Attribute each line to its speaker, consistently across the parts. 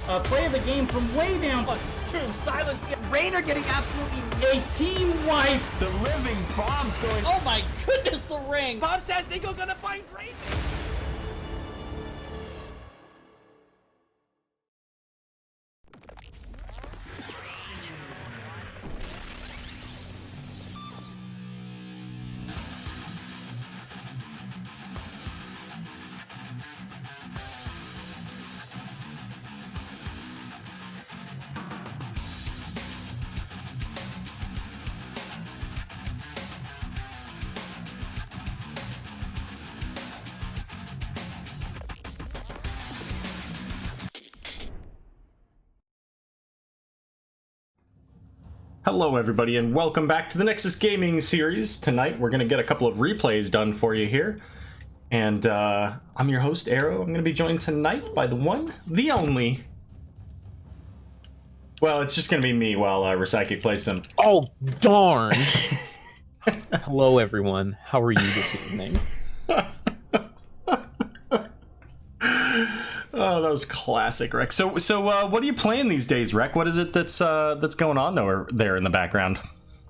Speaker 1: Play of the game from way down.
Speaker 2: True, silence. Rainer getting absolutely
Speaker 1: A team wipe.
Speaker 3: The living bomb's going.
Speaker 2: Oh my goodness, the ring. Bob Stastinko gonna find Rainer.
Speaker 4: Hello everybody and welcome back to the Nexus Gaming series. Tonight we're going to get a couple of replays done for you here. And I'm your host, Aero. I'm going to be joined tonight by the one, the only... Well, it's just going to be me while Recychic plays some...
Speaker 5: Oh, darn! Hello everyone, how are you this evening?
Speaker 4: Oh, that was classic, Rek. So what are you playing these days, Rek? What is it that's going on there in the background?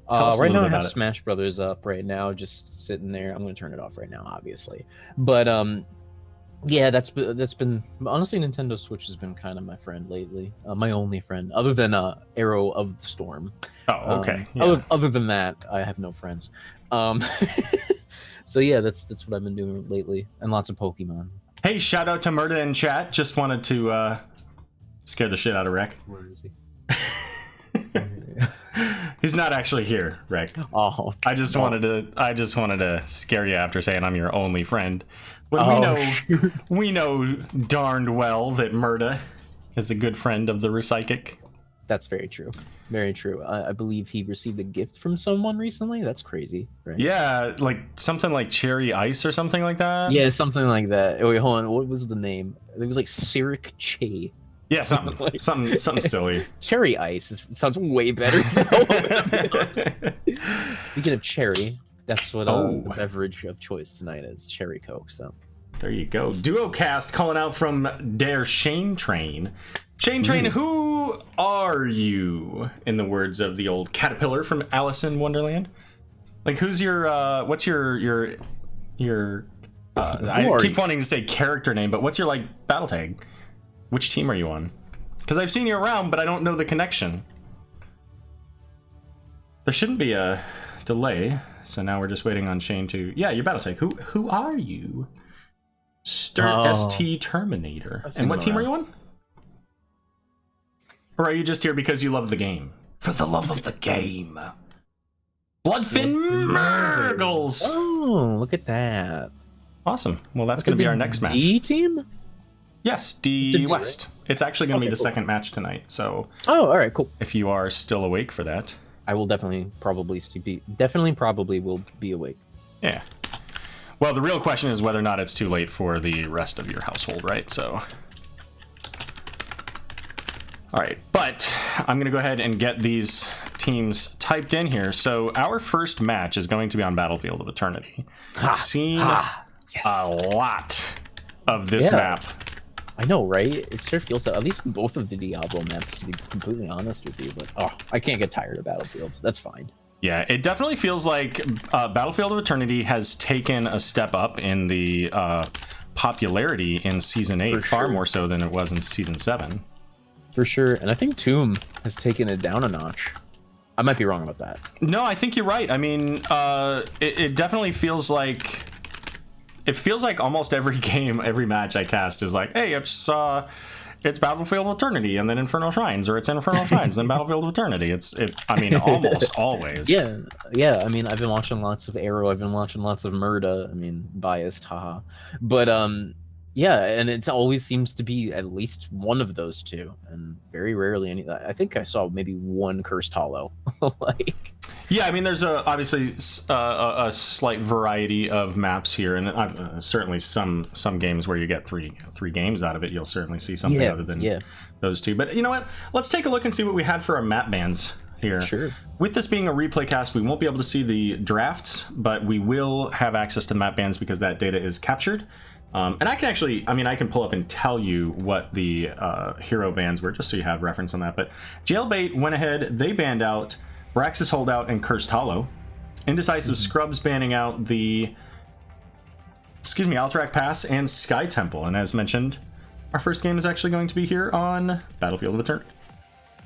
Speaker 5: Right now I have Smash Brothers up right now, just sitting there. I'm going to turn it off right now, obviously. But yeah, that's been honestly, Nintendo Switch has been kind of my friend lately, my only friend, other than Aero of the Storm.
Speaker 4: Oh, okay. Yeah.
Speaker 5: Other than that, I have no friends. So yeah, that's what I've been doing lately, and lots of Pokemon.
Speaker 4: Hey, shout out to Murda in chat. Just wanted to scare the shit out of Rek.
Speaker 5: Where is he?
Speaker 4: He's not actually here, Rek.
Speaker 5: Oh,
Speaker 4: I just wanted to scare you after saying I'm your only friend. Well, we know darned well that Murda is a good friend of the Recychic.
Speaker 5: That's very true. Very true. I believe he received a gift from someone recently. That's crazy, right?
Speaker 4: Yeah, like something like cherry ice or something like that.
Speaker 5: Yeah, something like that. Wait, hold on. What was the name? It was like Cyric Che.
Speaker 4: Yeah, something silly.
Speaker 5: Cherry ice sounds way better. Speaking of cherry, that's what the beverage of choice tonight is. Cherry Coke. So
Speaker 4: there you go. DuoCast calling out from Der Shane Train. Shane Train, who are you? In the words of the old caterpillar from Alice in Wonderland. Like, who's your what's your I keep wanting to say character name, but what's your like battle tag? Which team are you on? Because I've seen you around, but I don't know the connection. There shouldn't be a delay, so now we're just waiting on Shane to... Yeah, your battle tag. Who are you? ST Terminator. And what team are you on? Or are you just here because you love the game? For the love of the game. Bloodfin Murgles!
Speaker 5: Oh, look at that.
Speaker 4: Awesome. Well, that's going to be our next match.
Speaker 5: D team?
Speaker 4: Yes, D West.
Speaker 5: Right?
Speaker 4: It's actually going to be the second match tonight, so...
Speaker 5: Oh, all right, cool.
Speaker 4: If you are still awake for that.
Speaker 5: I will probably will be awake.
Speaker 4: Yeah. Well, the real question is whether or not it's too late for the rest of your household, right? So... All right, but I'm going to go ahead and get these teams typed in here. So our first match is going to be on Battlefield of Eternity. I've seen a lot of this map.
Speaker 5: I know, right? It sure feels that, at least both of the Diablo maps, to be completely honest with you. But I can't get tired of Battlefield. That's fine. Yeah,
Speaker 4: it definitely feels like Battlefield of Eternity has taken a step up in the popularity in Season 8, far more so than it was in Season 7.
Speaker 5: For sure, and I think Tomb has taken it down a notch. I might be wrong about that.
Speaker 4: No, I think you're right. I mean, it definitely feels like... It feels like almost every game, every match I cast is like, hey, it's Battlefield of Eternity, and then Infernal Shrines, or it's Infernal Shrines, then Battlefield of Eternity. I mean, almost always.
Speaker 5: Yeah. I mean, I've been watching lots of Aero. I've been watching lots of Murda. I mean, biased, haha. But yeah, and it always seems to be at least one of those two, and very rarely any. I think I saw maybe one Cursed Hollow. Like,
Speaker 4: yeah, I mean, there's obviously a slight variety of maps here, and certainly some games where you get three games out of it. You'll certainly see something other than those two. But you know what? Let's take a look and see what we had for our map bans here.
Speaker 5: Sure.
Speaker 4: With this being a replay cast, we won't be able to see the drafts, but we will have access to map bans because that data is captured. And I can actually, I mean, I can pull up and tell you what the hero bans were, just so you have reference on that. But Jailbait went ahead, they banned out Braxis Holdout and Cursed Hollow. Indecisive Scrubs banning out the, Alterac Pass and Sky Temple. And as mentioned, our first game is actually going to be here on Battlefield of Eternity.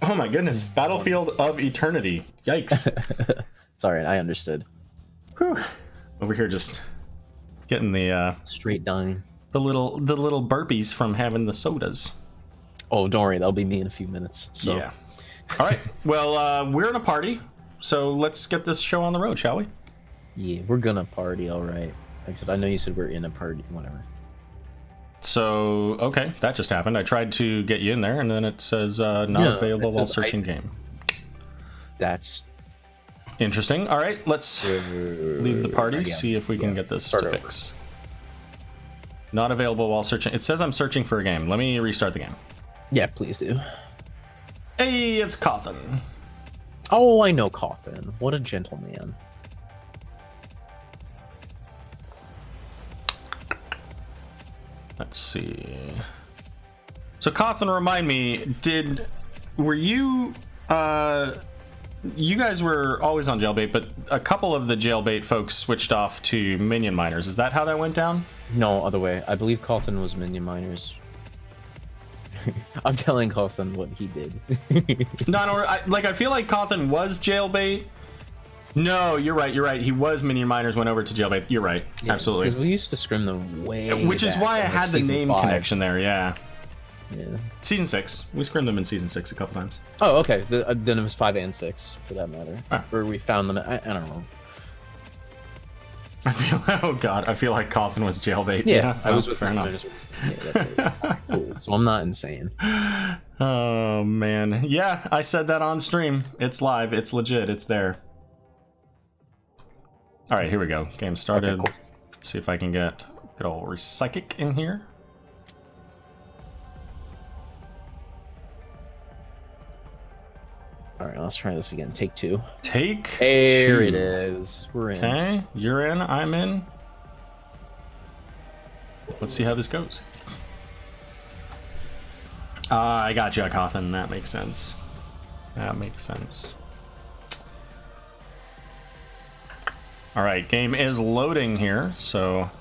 Speaker 4: Oh my goodness, Battlefield of Eternity. Yikes.
Speaker 5: It's all right, I understood.
Speaker 4: Whew. Over here just getting the
Speaker 5: Straight dying.
Speaker 4: the little burpees from having the sodas.
Speaker 5: Oh, don't worry, that'll be me in a few minutes. So.
Speaker 4: Yeah. All right. Well, we're in a party, so let's get this show on the road, shall we?
Speaker 5: Yeah, we're gonna party, all right. Except I know you said we're in a party, whatever.
Speaker 4: So, okay, that just happened. I tried to get you in there, and then it says not available while searching game.
Speaker 5: That's
Speaker 4: interesting. All right, let's leave the party, see if we can get this to fix. Not available while searching. It says I'm searching for a game. Let me restart the game.
Speaker 5: Yeah, please do.
Speaker 4: Hey, it's Cawthon.
Speaker 5: Oh, I know Cawthon. What a gentleman.
Speaker 4: Let's see. So Cawthon, remind me, were you you guys were always on Jailbait, but a couple of the Jailbait folks switched off to Minion Miners. Is that how that went down?
Speaker 5: No, other way. I believe Cawthon was Minion Miners. I'm telling Cawthon what he did.
Speaker 4: I feel like Cawthon was Jailbait. No, you're right. He was Minion Miners, went over to Jailbait. You're right. Yeah, absolutely.
Speaker 5: Because we used to scrim them way
Speaker 4: Which is why I had the name
Speaker 5: 5.
Speaker 4: connection there, yeah.
Speaker 5: Yeah.
Speaker 4: Season 6. We scrimmed them in Season 6 a couple times.
Speaker 5: Oh, okay. Then it was 5 and 6, for that matter.
Speaker 4: Ah.
Speaker 5: Where we found them. I don't know.
Speaker 4: I feel like Cawthon was Jailbait.
Speaker 5: Yeah, I was with
Speaker 4: fair enough.
Speaker 5: Yeah, that's it. Cool. So I'm not insane.
Speaker 4: Oh, man. Yeah, I said that on stream. It's live. It's legit. It's there. All right, here we go. Game started.
Speaker 5: Okay, cool.
Speaker 4: See if I can get good old Recychic in here.
Speaker 5: All right, let's try this again. Take 2.
Speaker 4: Take
Speaker 5: There
Speaker 4: 2.
Speaker 5: it is. We're in.
Speaker 4: Okay, you're in. I'm in. Let's see how this goes. I got you, Cawthon. That makes sense. That makes sense. All right, game is loading here, so...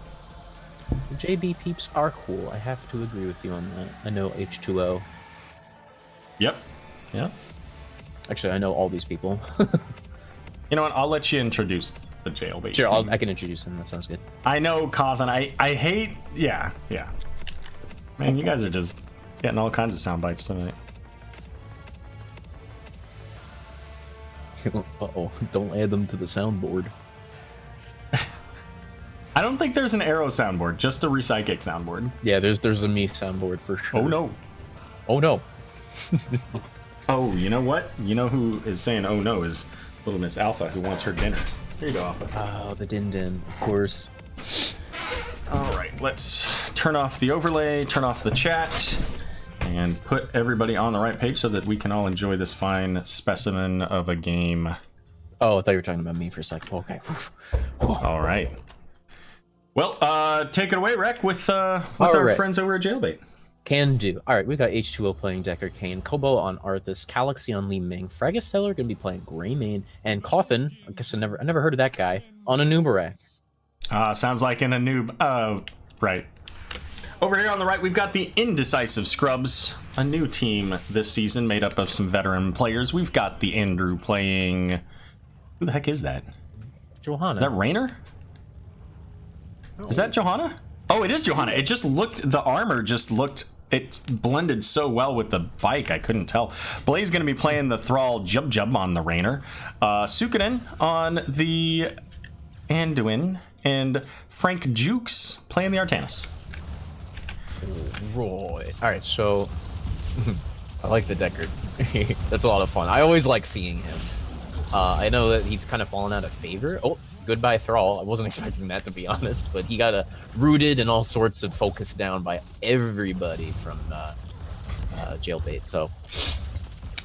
Speaker 5: The JB peeps are cool. I have to agree with you on that. I know H2O.
Speaker 4: Yep. Yep.
Speaker 5: Actually, I know all these people.
Speaker 4: You know what? I'll let you introduce the Jailbait
Speaker 5: Sure,
Speaker 4: team.
Speaker 5: I can introduce them. That sounds good.
Speaker 4: I know, Cawthon. I hate... Yeah. Man, you guys are just getting all kinds of sound bites tonight.
Speaker 5: Uh-oh. Don't add them to the soundboard.
Speaker 4: I don't think there's an Aero soundboard, just a Recychic soundboard.
Speaker 5: Yeah, there's a me soundboard for sure.
Speaker 4: Oh no.
Speaker 5: Oh no.
Speaker 4: Oh, you know what? You know who is saying oh no is Little Miss Alpha, who wants her dinner. Here you go, Alpha.
Speaker 5: Oh, the din-din, of course.
Speaker 4: All right, let's turn off the overlay, turn off the chat, and put everybody on the right page so that we can all enjoy this fine specimen of a game.
Speaker 5: Oh, I thought you were talking about me for a second. Okay.
Speaker 4: All right. Well, take it away, Rec, with our
Speaker 5: right.
Speaker 4: friends over at Jailbait.
Speaker 5: Can do. All right, we got H2O playing Decker Kane, Kobo on Arthas, Calaxy on Li Ming, Fragisteller gonna be playing Greymane, and Cawthon. I guess I never heard of that guy on Anubarak.
Speaker 4: Sounds like an Anub. Right. Over here on the right, we've got the Indecisive Scrubs, a new team this season made up of some veteran players. We've got the Andrew playing. Who the heck is that?
Speaker 5: Johanna.
Speaker 4: Is that Rainer? Is that Johanna? Oh, it is Johanna. It just looked, the armor just looked, it blended so well with the bike, I couldn't tell. Blaze going to be playing the Thrall Jub on the Rainer. Sukanen on the Anduin, and Frank Jukes playing the Artanis.
Speaker 5: Roy. All right, so I like the Deckard. That's a lot of fun. I always like seeing him. I know that he's kind of fallen out of favor. Oh, goodbye Thrall. I wasn't expecting that, to be honest, but he got rooted and all sorts of focused down by everybody from Jailbait. So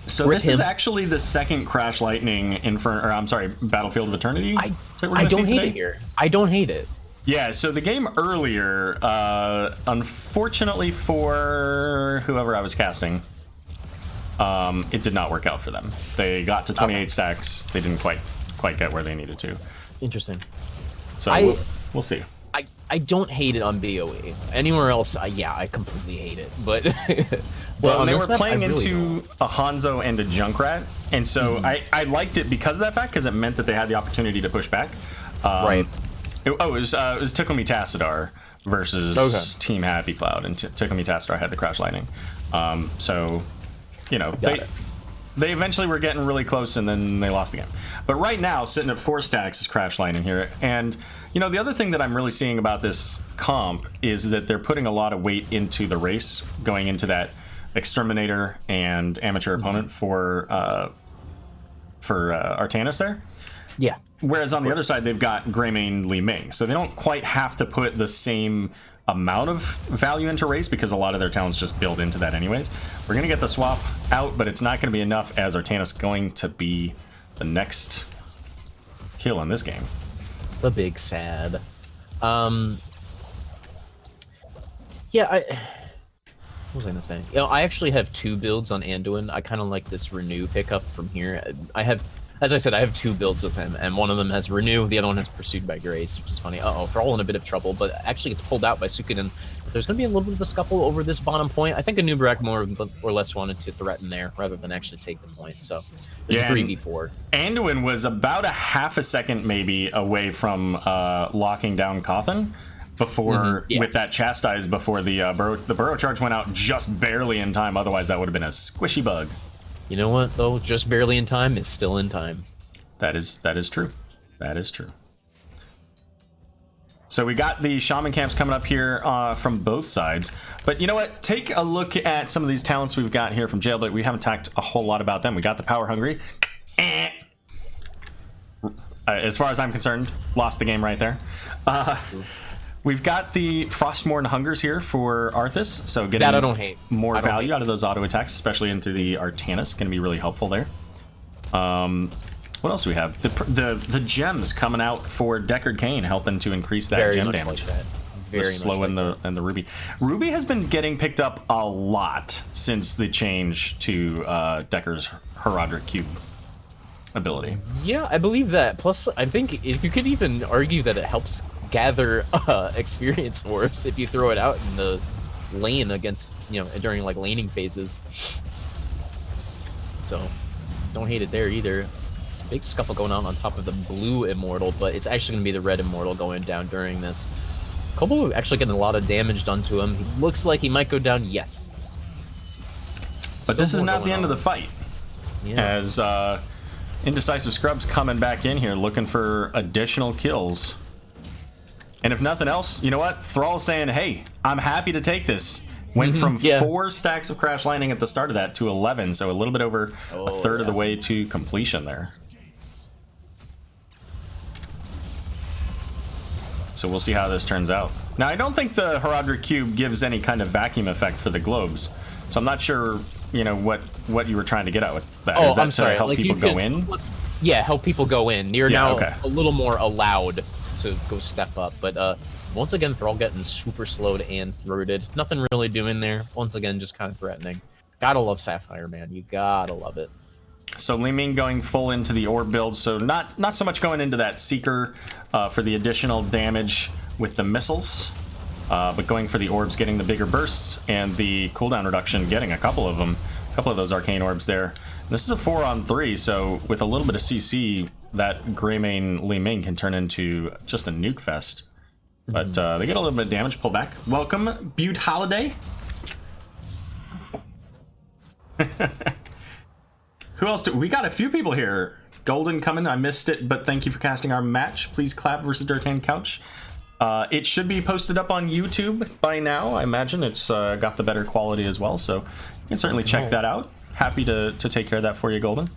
Speaker 4: this is actually the second Crash Lightning Battlefield of Eternity.
Speaker 5: I don't hate it here. I don't hate it.
Speaker 4: Yeah, so the game earlier, unfortunately for whoever I was casting, it did not work out for them. They got to 28 stacks. They didn't quite get where they needed to.
Speaker 5: Interesting.
Speaker 4: So we'll see.
Speaker 5: I don't hate it on BOE. Anywhere else, I completely hate it. But
Speaker 4: well, they were playing into a Hanzo and a Junkrat, and so I liked it because of that fact, because it meant that they had the opportunity to push back.
Speaker 5: Right.
Speaker 4: It was Tukumi Tassadar versus Team Happy Cloud, and Tukumi Tassadar had the Crash Lightning. So, you know, they eventually were getting really close, and then they lost the game. But right now, sitting at 4 stacks is Crash Lightning here. And, you know, the other thing that I'm really seeing about this comp is that they're putting a lot of weight into the race, going into that Exterminator and Amateur opponent for Artanis there.
Speaker 5: Yeah.
Speaker 4: Whereas on the other side, they've got Greymane Li Ming. So they don't quite have to put the same amount of value into race because a lot of their talents just build into that anyways. We're going to get the swap out, but it's not going to be enough, as Artanis going to be the next kill in this game.
Speaker 5: The big sad. What was I gonna say? You know, I actually have 2 builds on Anduin. I kind of like this Renew pickup from here. As I said, I have 2 builds with him, and one of them has Renew, the other one has Pursued by Grace, which is funny. They're all in a bit of trouble, but actually gets pulled out by Suikoden. But there's going to be a little bit of a scuffle over this bottom point. I think Anub'arak more or less wanted to threaten there, rather than actually take the point, so there's 3v4.
Speaker 4: Anduin was about a half a second, maybe, away from locking down Cawthon before, with that Chastise, before the Burrow Charge went out just barely in time, otherwise that would have been a squishy bug.
Speaker 5: You know what, though? Just barely in time is still in time.
Speaker 4: That is true. That is true. So we got the Shaman camps coming up here from both sides. But you know what? Take a look at some of these talents we've got here from Jailbait. We haven't talked a whole lot about them. We got the Power Hungry. As far as I'm concerned, lost the game right there. We've got the Frostmourne Hungers here for Arthas, so getting
Speaker 5: that I don't hate.
Speaker 4: More value out of those auto attacks, especially into the Artanis, going to be really helpful there. What else do we have? The gems coming out for Deckard Cain, helping to increase that gem damage.
Speaker 5: Like that. Very
Speaker 4: the slow and the Ruby. Ruby has been getting picked up a lot since the change to Decker's Heraldric Cube ability.
Speaker 5: Yeah, I believe that. Plus, I think you could even argue that it helps gather experience orbs if you throw it out in the lane against, during like laning phases. So don't hate it there either. Big scuffle going on top of the blue Immortal, but it's actually going to be the red Immortal going down during this. Kobo actually getting a lot of damage done to him. He looks like he might go down, yes.
Speaker 4: But this is not the end of the fight. Yeah. As Indecisive Scrub's coming back in here looking for additional kills. And if nothing else, you know what? Thrall's saying, hey, I'm happy to take this. Went from 4 stacks of Crash Lightning at the start of that to 11, so a little bit over a third of the way to completion there. So we'll see how this turns out. Now, I don't think the Heraldric Cube gives any kind of vacuum effect for the globes, so I'm not sure, what you were trying to get at with that. Is that
Speaker 5: I'm sorry.
Speaker 4: To help people go in?
Speaker 5: Yeah, help people go in. You're now a little more allowed to go step up, but once again, Thrall getting super slowed and throated. Nothing really doing there. Once again, just kind of threatening. Gotta love Sapphire, man. You gotta love it.
Speaker 4: So Li Ming going full into the orb build, so not so much going into that Seeker for the additional damage with the missiles, but going for the orbs, getting the bigger bursts, and the cooldown reduction, getting a couple of them, a couple of those arcane orbs there. This is a 4-on-3, so with a little bit of CC, that Greymane Li Ming can turn into just a nuke fest. But they get a little bit of damage, pull back. Welcome, Butte Holiday. Who else we got a few people here. Golden coming, I missed it, but thank you for casting our match. Please clap versus Dirtan Couch. It should be posted up on YouTube by now. I imagine it's got the better quality as well, so you can certainly check that out. Happy to take care of that for you, Golden.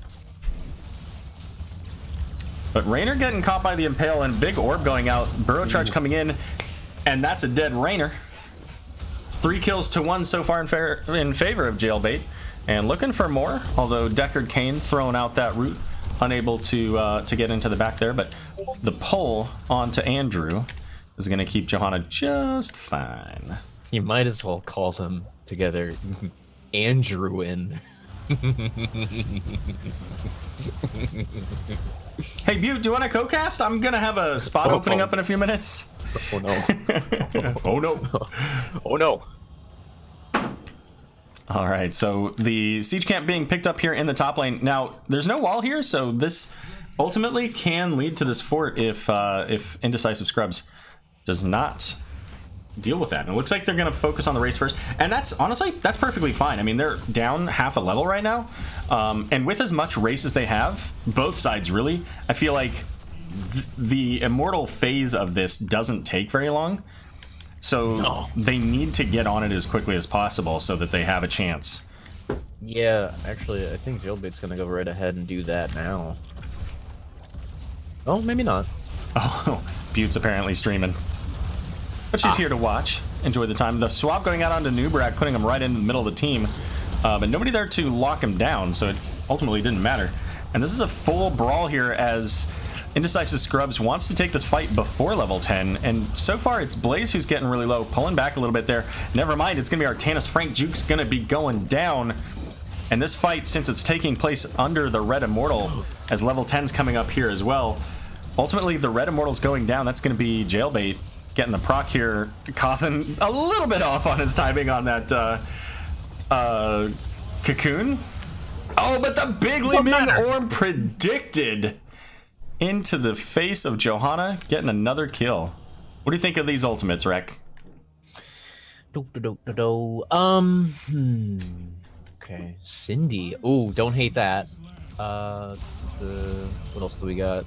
Speaker 4: But Raynor getting caught by the Impale and big orb going out. Burrow Charge coming in, and that's a dead Raynor. It's 3 kills to 1 so far in favor of Jailbait. And looking for more, although Deckard Cain throwing out that route, unable to get into the back there. But the pull onto Andrew is going to keep Johanna just fine.
Speaker 5: You might as well call them together Andrewin.
Speaker 4: Hey, Butte, do you want to co-cast? I'm going to have a spot opening up in a few minutes.
Speaker 5: Oh no.
Speaker 4: Oh no.
Speaker 5: Oh no.
Speaker 4: All right, so the siege camp being picked up here in the top lane. Now, there's no wall here, so this ultimately can lead to this fort if Indecisive Scrubs does not deal with that. And it looks like they're going to focus on the race first, and that's honestly, that's perfectly fine. I mean, they're down half a level right now, and with as much race as they have, both sides really, I feel like the immortal phase of this doesn't take very long. So they need to get on it as quickly as possible so that they have a chance.
Speaker 5: Yeah, actually, I think Jailbait's gonna go right ahead and do that now. Oh, maybe not.
Speaker 4: Oh, Butte's apparently streaming. But she's here to watch. Enjoy the time. The swap going out onto Nubrak, putting him right in the middle of the team. But nobody there to lock him down, so it ultimately didn't matter. And this is a full brawl here as Indecisive Scrubs wants to take this fight before level 10, and so far it's Blaze who's getting really low, pulling back a little bit there. Never mind, it's going to be Artanis. Frank Juke's going to be going down. And this fight, since it's taking place under the Red Immortal, as level 10's coming up here as well, ultimately the Red Immortal's going down. That's going to be Jailbait getting the proc here. Coffin a little bit off on his timing on that cocoon. Oh, but the big Liming Orb predicted into the face of Johanna, getting another kill. What do you think of these ultimates, Rek?
Speaker 5: Okay, Cindy. Ooh, don't hate that. What else do we got?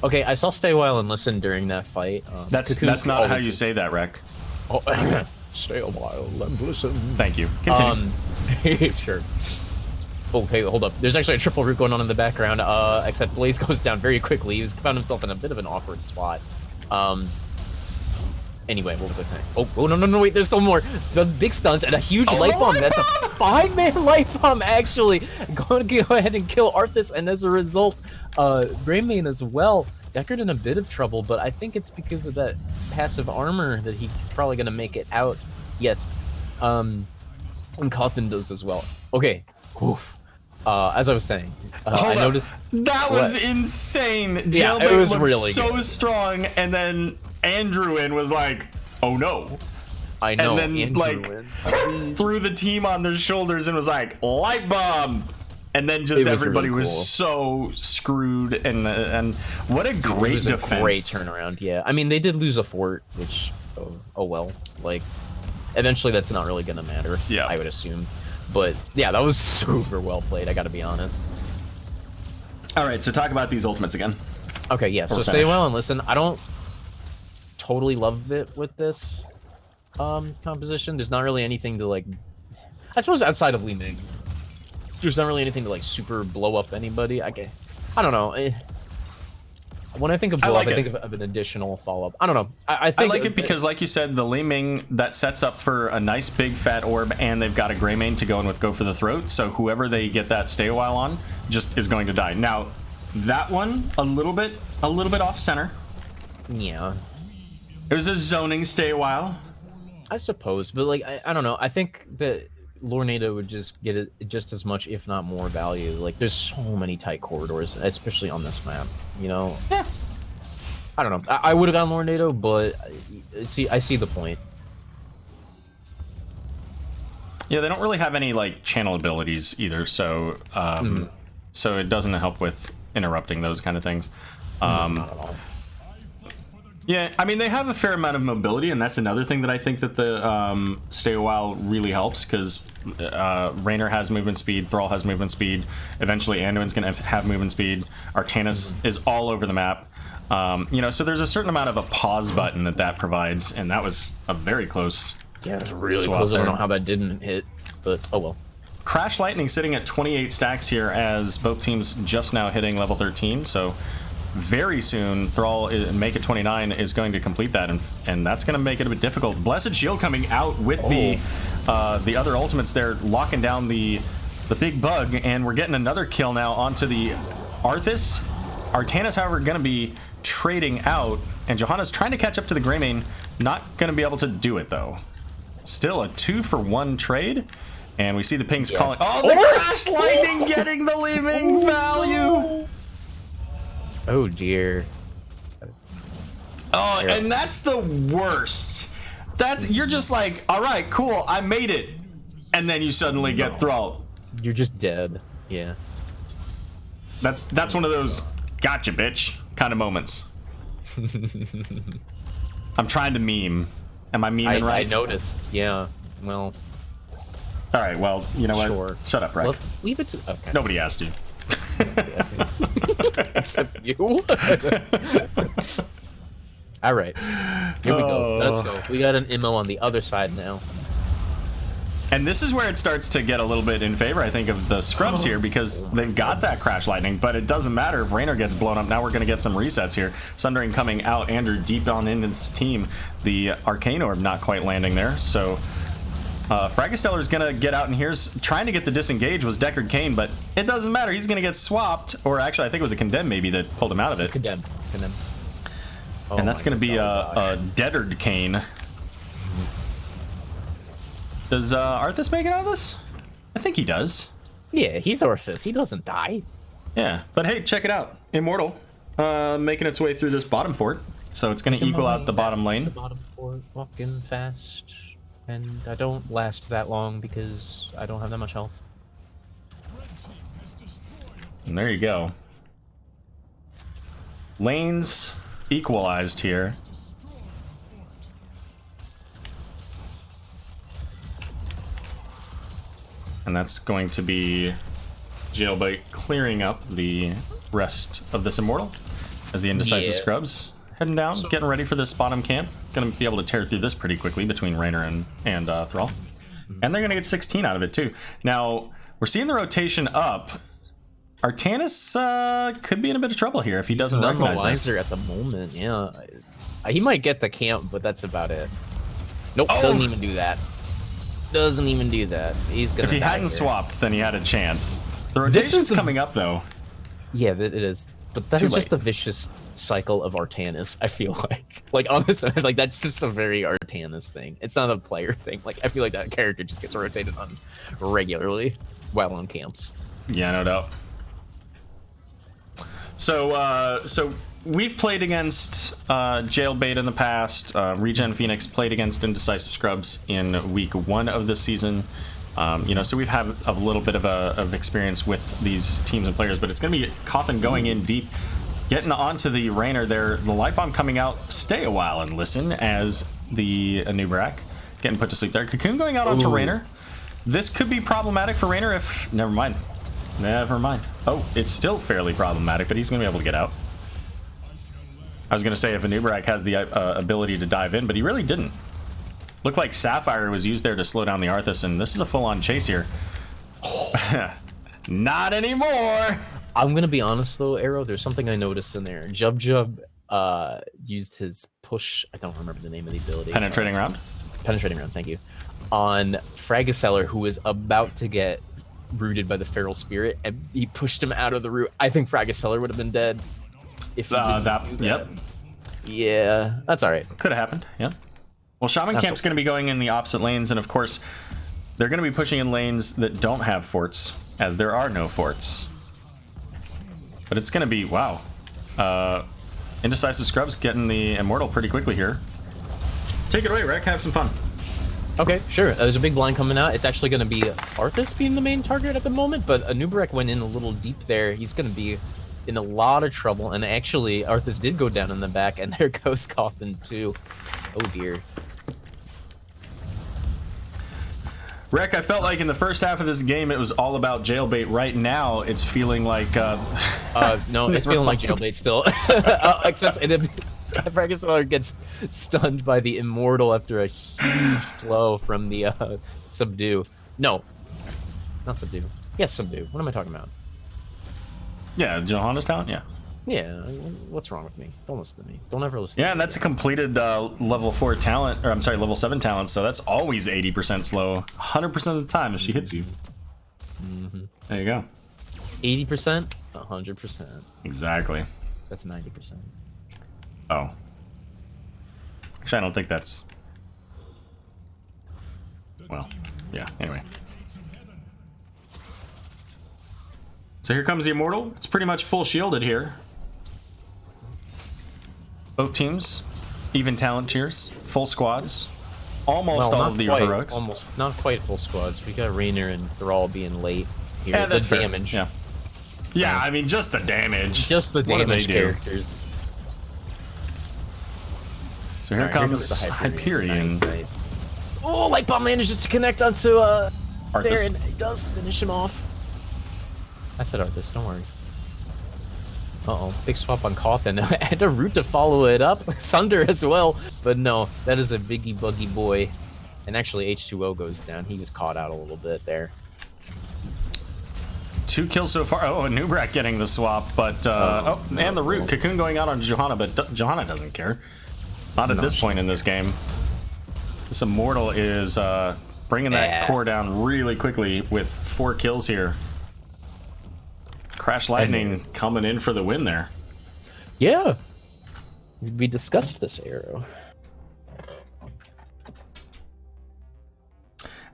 Speaker 5: Okay, I saw Stay a While and Listen during that fight.
Speaker 4: That's not how you say that, Rek.
Speaker 5: Oh, stay a while and listen.
Speaker 4: Thank you. Continue.
Speaker 5: Sure. Okay, hold up. There's actually a triple root going on in the background, except Blaze goes down very quickly. He's found himself in a bit of an awkward spot. Anyway, what was I saying? Oh, no, wait, there's still more. The big stunts and a huge light bomb. That's a 5-man light bomb, actually. Going to go ahead and kill Arthas, and as a result, Greymane as well. Deckard in a bit of trouble, but I think it's because of that passive armor that he's probably going to make it out. Yes. And Cawthon does as well. Okay. Oof. As I was saying, I noticed
Speaker 4: that was insane.
Speaker 5: Yeah,
Speaker 4: Jailbait
Speaker 5: it was
Speaker 4: looked
Speaker 5: really
Speaker 4: so
Speaker 5: good.
Speaker 4: Strong, and then Andrewin was like, "Oh no!"
Speaker 5: I know.
Speaker 4: And then threw the team on their shoulders and was like, "Light bomb!" And then just everybody really was so screwed. And what a great defense!
Speaker 5: A great turnaround. Yeah, I mean they did lose a fort, which oh well. Like eventually that's not really gonna matter. Yeah, I would assume. But yeah, that was super well played, I gotta be honest.
Speaker 4: Alright, so talk about these ultimates again.
Speaker 5: Okay, yeah, so Stay Well and Listen. I don't totally love it with this composition. There's not really anything to like, I suppose outside of Liming, there's not really anything to like super blow up anybody. I don't know. When I think of blow up, I think of an additional follow-up. I don't know. I think
Speaker 4: I like it because, like you said, the Liming, that sets up for a nice big fat orb, and they've got a Greymane to go in with Go for the Throat, so whoever they get that Stay a While on just is going to die. Now, that one, a little bit off center.
Speaker 5: Yeah.
Speaker 4: It was a zoning Stay a While.
Speaker 5: I suppose, but like, I don't know. I think that Lornado would just get it just as much, if not more, value. Like, there's so many tight corridors, especially on this map. You know, I don't know. I would have gone Lornado, but I see the point.
Speaker 4: Yeah, they don't really have any like channel abilities either, so so it doesn't help with interrupting those kind of things.
Speaker 5: Not at all.
Speaker 4: Yeah, I mean, they have a fair amount of mobility, and that's another thing that I think that the Stay a While really helps, because Raynor has movement speed, Thrall has movement speed, eventually Anduin's going to have movement speed, Artanis is all over the map. You know, so there's a certain amount of a pause button that provides, and that was a very close.
Speaker 5: Yeah, it was really close. I don't know how that didn't hit, but oh well.
Speaker 4: Crash Lightning sitting at 28 stacks here as both teams just now hitting level 13, so very soon Thrall make it 29 is going to complete that, and that's going to make it a bit difficult. Blessed Shield coming out with the other ultimates there, locking down the big bug, and we're getting another kill now onto the Arthas. Artanis, however, going to be trading out And Johanna's trying to catch up to the Greymane. Not going to be able to do it, though. Still a 2-for-1 trade. And we see the pings calling. Oh, the Crash Lightning getting the leaving value.
Speaker 5: Oh, dear.
Speaker 4: Oh, and that's the worst. You're just like, all right, cool, I made it. And then you suddenly get thralled.
Speaker 5: You're just dead. Yeah.
Speaker 4: That's one of those gotcha, bitch kind of moments. I'm trying to meme. Am I memeing right?
Speaker 5: I noticed. Yeah. Well.
Speaker 4: All right. Well, you know what?
Speaker 5: Sure.
Speaker 4: Shut up, Rek.
Speaker 5: Well, leave it to. Okay.
Speaker 4: Nobody asked you.
Speaker 5: Nobody asked me. Except you. All right. Here we go. Let's go. We got an MO on the other side now.
Speaker 4: And this is where it starts to get a little bit in favor, I think, of the scrubs here, because they've got that Crash Lightning, but it doesn't matter if Raynor gets blown up. Now we're going to get some resets here. Sundering coming out, Andrew deep on into this team. The Arcane Orb not quite landing there, so Fragastellar is going to get out, and here's trying to get the disengage was Deckard Cain, but it doesn't matter. He's going to get swapped, or actually I think it was a Condemn maybe that pulled him out of it.
Speaker 5: Condemn. Oh,
Speaker 4: and that's going to be a Deadard Cain. Does Arthas make it out of this? I think he does.
Speaker 5: Yeah, he's Arthas. He doesn't die.
Speaker 4: Yeah, but hey, check it out. Immortal making its way through this bottom fort. So it's going to equal out the bottom lane.
Speaker 5: The bottom fort, walking fast. And I don't last that long because I don't have that much health.
Speaker 4: And there you go. Lanes equalized here. And that's going to be Jailbait clearing up the rest of this Immortal as the Indecisive Scrubs heading down, getting ready for this bottom camp. Going to be able to tear through this pretty quickly between Raynor and Thrall. And they're going to get 16 out of it too. Now, we're seeing the rotation up. Artanis could be in a bit of trouble here if he doesn't recognize this.
Speaker 5: At the moment, yeah. He might get the camp, but that's about it. Nope, doesn't even do that. Doesn't even do that. He's gonna.
Speaker 4: If he hadn't swapped, then he had a chance. The rotation's coming up, though.
Speaker 5: Yeah, it is. But that is just a vicious cycle of Artanis. I feel like honestly, like that's just a very Artanis thing. It's not a player thing. Like I feel like that character just gets rotated on regularly while on camps.
Speaker 4: Yeah, no doubt. So we've played against Jailbait in the past. Regen Phoenix played against Indecisive Scrubs in week 1 of this season. So we've had a little bit of experience with these teams and players, but it's going to be Cawthon going in deep, getting onto the Raynor there. The Light Bomb coming out. Stay a while and listen as the Anubarak getting put to sleep there. Cocoon going out onto Raynor. This could be problematic for Raynor if... Never mind. Oh, it's still fairly problematic, but he's going to be able to get out. I was going to say if Anubarak has the ability to dive in, but he really didn't. Looked like Sapphire was used there to slow down the Arthas, and this is a full-on chase here. Not anymore!
Speaker 5: I'm going to be honest, though, Aero, there's something I noticed in there. Jub used his push, I don't remember the name of the ability.
Speaker 4: Penetrating round?
Speaker 5: Penetrating round, thank you. On Fragastellar, who was about to get rooted by the Feral Spirit, and he pushed him out of the root. I think Fragastellar would have been dead. If
Speaker 4: Yep.
Speaker 5: Yeah, that's all right.
Speaker 4: Could have happened, yeah. Well, Shaman Camp's going to be going in the opposite lanes, and of course, they're going to be pushing in lanes that don't have forts, as there are no forts. But it's going to be, wow. Indecisive Scrubs getting the Immortal pretty quickly here. Take it away, Rek. Have some fun.
Speaker 5: Okay, sure. There's a big blind coming out. It's actually going to be Arthas being the main target at the moment, but Anubarak went in a little deep there. He's going to be in a lot of trouble, and actually, Arthas did go down in the back, and there goes Cawthon too. Oh dear.
Speaker 4: Rek, I felt like in the first half of this game it was all about Jailbait. Right now, it's feeling like...
Speaker 5: no, it's feeling like Jailbait still. Except Fragastellar gets stunned by the Immortal after a huge blow from the Subdue. No, not Subdue. Yes, Subdue. What am I talking about?
Speaker 4: Yeah, Johanna's talent, yeah.
Speaker 5: Yeah, what's wrong with me? Don't listen to me. Don't ever listen to me.
Speaker 4: Yeah, and that's a completed level 4 talent, or I'm sorry, level 7 talent, so that's always 80% slow, 100% of the time if she hits you. There you go.
Speaker 5: 80%? 100%.
Speaker 4: Exactly.
Speaker 5: That's 90%.
Speaker 4: Oh. Actually, I don't think that's... Well, yeah, anyway. So here comes the Immortal. It's pretty much full shielded here. Both teams, even talent tiers, full squads. Almost all of the heroics.
Speaker 5: Almost, not quite full squads. We got Rainer and Thrall being late here.
Speaker 4: Yeah, that's
Speaker 5: the
Speaker 4: fair.
Speaker 5: damage.
Speaker 4: Yeah. Yeah, I mean, just the damage.
Speaker 5: Just the
Speaker 4: What do they
Speaker 5: damage
Speaker 4: do?
Speaker 5: characters.
Speaker 4: So here comes
Speaker 5: the
Speaker 4: Hyperion.
Speaker 5: Nice. Oh, Light Bomb manages to connect onto there,
Speaker 4: Arthas.
Speaker 5: and it does finish him off. I said Arthas, don't worry. Uh-oh, big swap on Cawthon. I had a route to follow it up. Sunder as well. But no, that is a biggie buggy boy. And actually H2O goes down. He was caught out a little bit there.
Speaker 4: 2 kills so far. Oh, and Nubrak getting the swap, but and the root. Cocoon going out on Johanna, but Johanna doesn't care. Not at this point in this game. This Immortal is bringing that core down really quickly with 4 kills here. Crash Lightning coming in for the win there.
Speaker 5: Yeah. We discussed this Aero.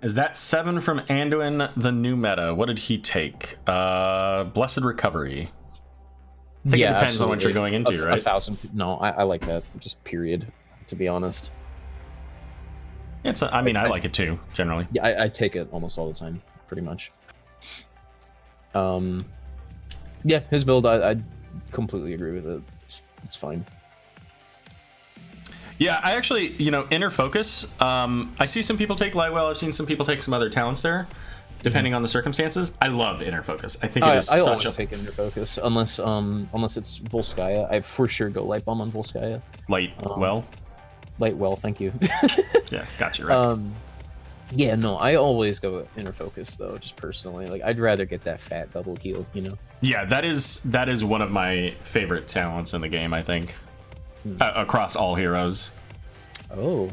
Speaker 4: Is that 7 from Anduin, the new meta? What did he take? Blessed Recovery. I think it depends on what you're going into, right?
Speaker 5: 1,000. No, I like that. Just period, to be honest.
Speaker 4: It's I mean, I like it too, generally.
Speaker 5: Yeah, I take it almost all the time, pretty much. Yeah, his build, I completely agree with it. It's fine.
Speaker 4: Yeah, I actually, inner focus. I see some people take Lightwell. I've seen some people take some other talents there, depending on the circumstances. I love inner focus. I think it is
Speaker 5: I
Speaker 4: such
Speaker 5: always
Speaker 4: a
Speaker 5: take inner focus, unless it's Volskaya. I for sure go Light Bomb on Volskaya.
Speaker 4: Lightwell.
Speaker 5: Lightwell, thank you.
Speaker 4: Yeah, got you right.
Speaker 5: Yeah, no, I always go inner focus though, just personally. Like, I'd rather get that fat double heal,
Speaker 4: Yeah, that is one of my favorite talents in the game, I think. Across all heroes.
Speaker 5: Oh,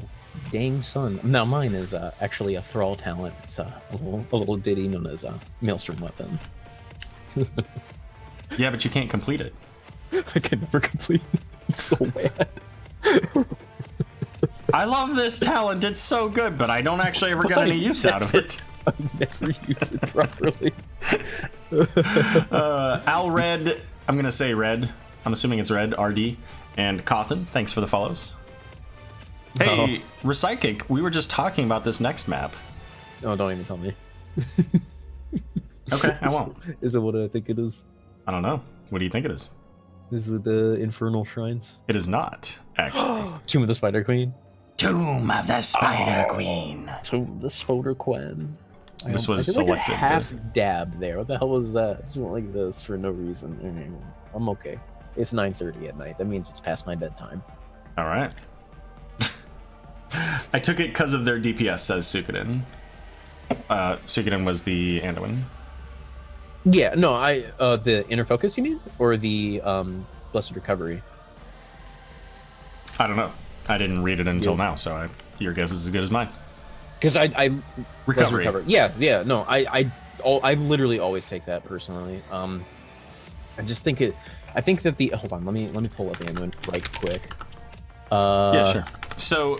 Speaker 5: dang son. Now mine is actually a Thrall talent. It's a little ditty known as a Maelstrom Weapon.
Speaker 4: Yeah, but you can't complete it.
Speaker 5: I can never complete it. It's so bad.
Speaker 4: I love this talent. It's so good, but I don't actually ever get any use out of it.
Speaker 5: I never use it properly.
Speaker 4: Al Red, I'm going to say Red. I'm assuming it's Red, RD. And Cawthon, thanks for the follows. Hey, Recychic, we were just talking about this next map.
Speaker 5: Oh, don't even tell me.
Speaker 4: Okay, I won't.
Speaker 5: Is it what I think it is?
Speaker 4: I don't know. What do you think it is?
Speaker 5: Is it the Infernal Shrines?
Speaker 4: It is not, actually.
Speaker 5: Tomb of the Spider Queen?
Speaker 4: Tomb of the Spider Queen.
Speaker 5: Tomb of the Spider Queen.
Speaker 4: This was
Speaker 5: I did like
Speaker 4: selected.
Speaker 5: a half dab there. What the hell was that? Just went like this for no reason. I'm okay. It's 9:30 at night. That means it's past my bedtime.
Speaker 4: All right. I took it because of their DPS, says Suikoden. Suikoden was the Anduin.
Speaker 5: Yeah, no, the inner focus, you mean? Or the Blessed Recovery?
Speaker 4: I don't know. I didn't read it until now, so your guess is as good as mine.
Speaker 5: Because I
Speaker 4: Recovery.
Speaker 5: Yeah, no, I literally always take that personally. I just think I think that hold on, let me pull up Anduin right quick.
Speaker 4: Yeah, sure. So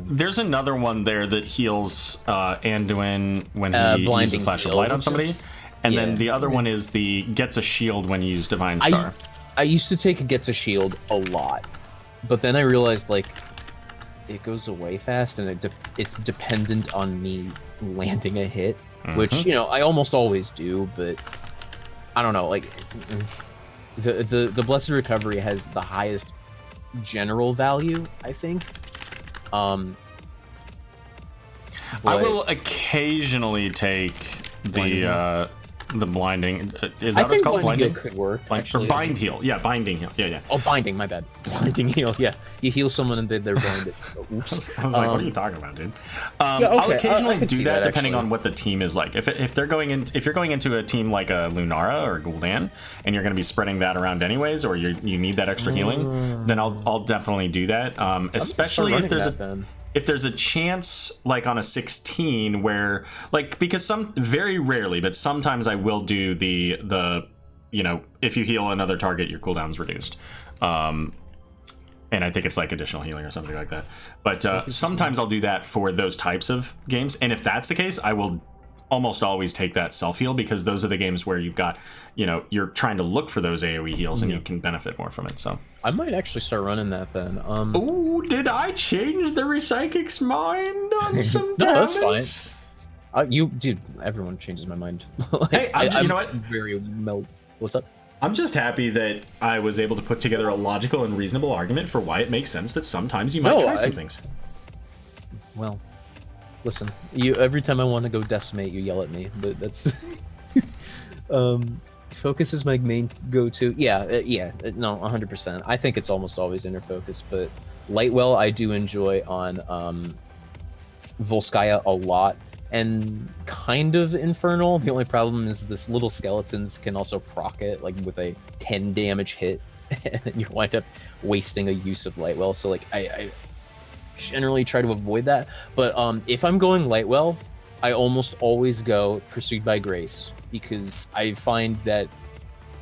Speaker 4: there's another one there that heals Anduin when he uses Flash of Light on somebody, and then the other one is the gets a shield when you use Divine Star.
Speaker 5: I used to take a gets a shield a lot, but then I realized like it goes away fast, and it's dependent on me landing a hit, which I almost always do, but I don't know, like the Blessed Recovery has the highest general value, I think.
Speaker 4: I will occasionally take the blinding. Is that what it's called? Blinding
Speaker 5: could work.
Speaker 4: Or bind heal. Yeah, binding heal. Yeah.
Speaker 5: Oh, binding. My bad. Blinding heal. Yeah, you heal someone and they're blinded. Oops.
Speaker 4: I was like, what are you talking about, dude? I'll occasionally do that depending on what the team is like. If you're going into a team like a Lunara or a Gul'dan, and you're going to be spreading that around anyways, or you need that extra healing, then I'll definitely do that. Especially if there's a chance, like on a 16, where because very rarely, but sometimes I will do the if you heal another target, your cooldown's reduced. and I think it's like additional healing or something like that. But sometimes I'll do that for those types of games, and if that's the case, I will almost always take that self heal, because those are the games where you've got, you know, you're trying to look for those AoE heals and you can benefit more from it. So
Speaker 5: I might actually start running that then.
Speaker 4: Oh, did I change the Recychic's mind on some
Speaker 5: No, that's
Speaker 4: damage?
Speaker 5: fine. Dude, everyone changes my mind. Like,
Speaker 4: Hey, you know what?
Speaker 5: Very What's up?
Speaker 4: I'm just happy that I was able to put together a logical and reasonable argument for why it makes sense that sometimes you might try some things.
Speaker 5: Well, listen, every time I want to go decimate, you yell at me, but that's focus is my main go-to. No, 100%. I think it's almost always inner focus, but Lightwell I do enjoy on Volskaya a lot, and kind of Infernal. The only problem is this little skeletons can also proc it, like with a 10 damage hit, and then you wind up wasting a use of Lightwell. So like I generally try to avoid that. But if I'm going Lightwell, I almost always go Pursued by Grace, because I find that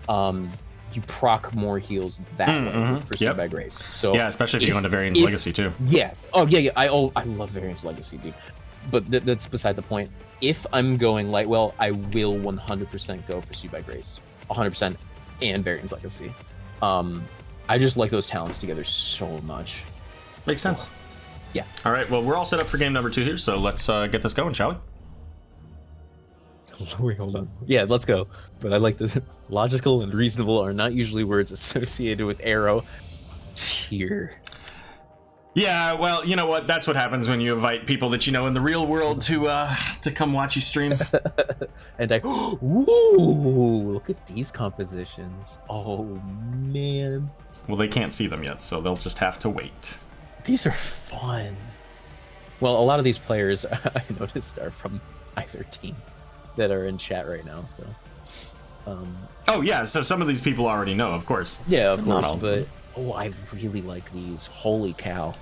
Speaker 5: you proc more heals that way with Pursued by Grace. So
Speaker 4: yeah, especially if you go into Varian's Legacy too.
Speaker 5: Yeah. Oh yeah. I love Varian's Legacy, dude. But that's beside the point. If I'm going Lightwell, I will 100% go Pursued by Grace, 100%, and Varian's Legacy. I just like those talents together so much.
Speaker 4: Makes sense.
Speaker 5: Yeah.
Speaker 4: All right. Well, we're all set up for game number 2 here, so let's get this going, shall we?
Speaker 5: Wait, hold on. Yeah, let's go. But I like this. Logical and reasonable are not usually words associated with Aero. Tier.
Speaker 4: Yeah, well, you know what? That's what happens when you invite people that you know in the real world to come watch you stream.
Speaker 5: And ooh, look at these compositions. Oh man.
Speaker 4: Well, they can't see them yet, so they'll just have to wait.
Speaker 5: These are fun. Well, a lot of these players I noticed are from either team that are in chat right now. So.
Speaker 4: Oh yeah, so some of these people already know, of course.
Speaker 5: Yeah, of course, but. Oh, I really like these. Holy cow.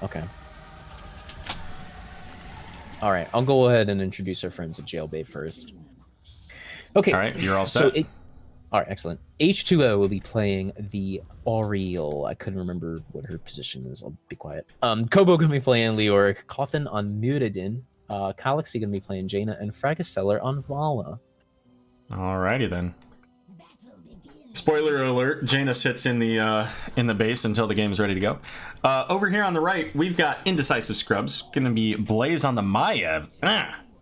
Speaker 5: Okay. All right, I'll go ahead and introduce our friends at Jailbait first. Okay.
Speaker 4: All right, you're all set.
Speaker 5: All right, excellent. H2O will be playing the Oriole. I couldn't remember what her position is. I'll be quiet. Kobo going to be playing Leoric, Coffin on Muradin, Calaxy going to be playing Jaina, and Fragastellar on Vala.
Speaker 4: Alrighty then. Spoiler alert, Jaina sits in the base until the game's ready to go. Over here on the right, we've got Indecisive Scrubs, gonna be Blaze on the Maiev.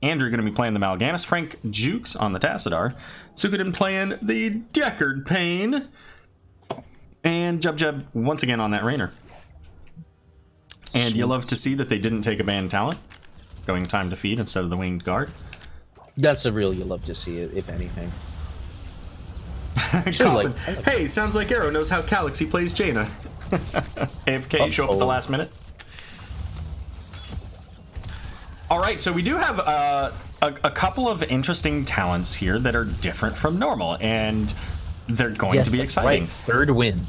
Speaker 4: Andrew gonna be playing the Mal'Ganis, Frank Jukes on the Tassadar, Sukadin playing the Deckard Pain, and Jub once again on that Rainer. And you love to see that they didn't take a banned talent, going time to feed instead of the Winged Guard.
Speaker 5: That's a real you love to see it, if anything.
Speaker 4: Hey, sounds like Aero knows how Calaxy plays Jaina. AFK show up at the last minute. All right, so we do have a couple of interesting talents here that are different from normal, and they're going to be exciting.
Speaker 5: Right. Third Wind.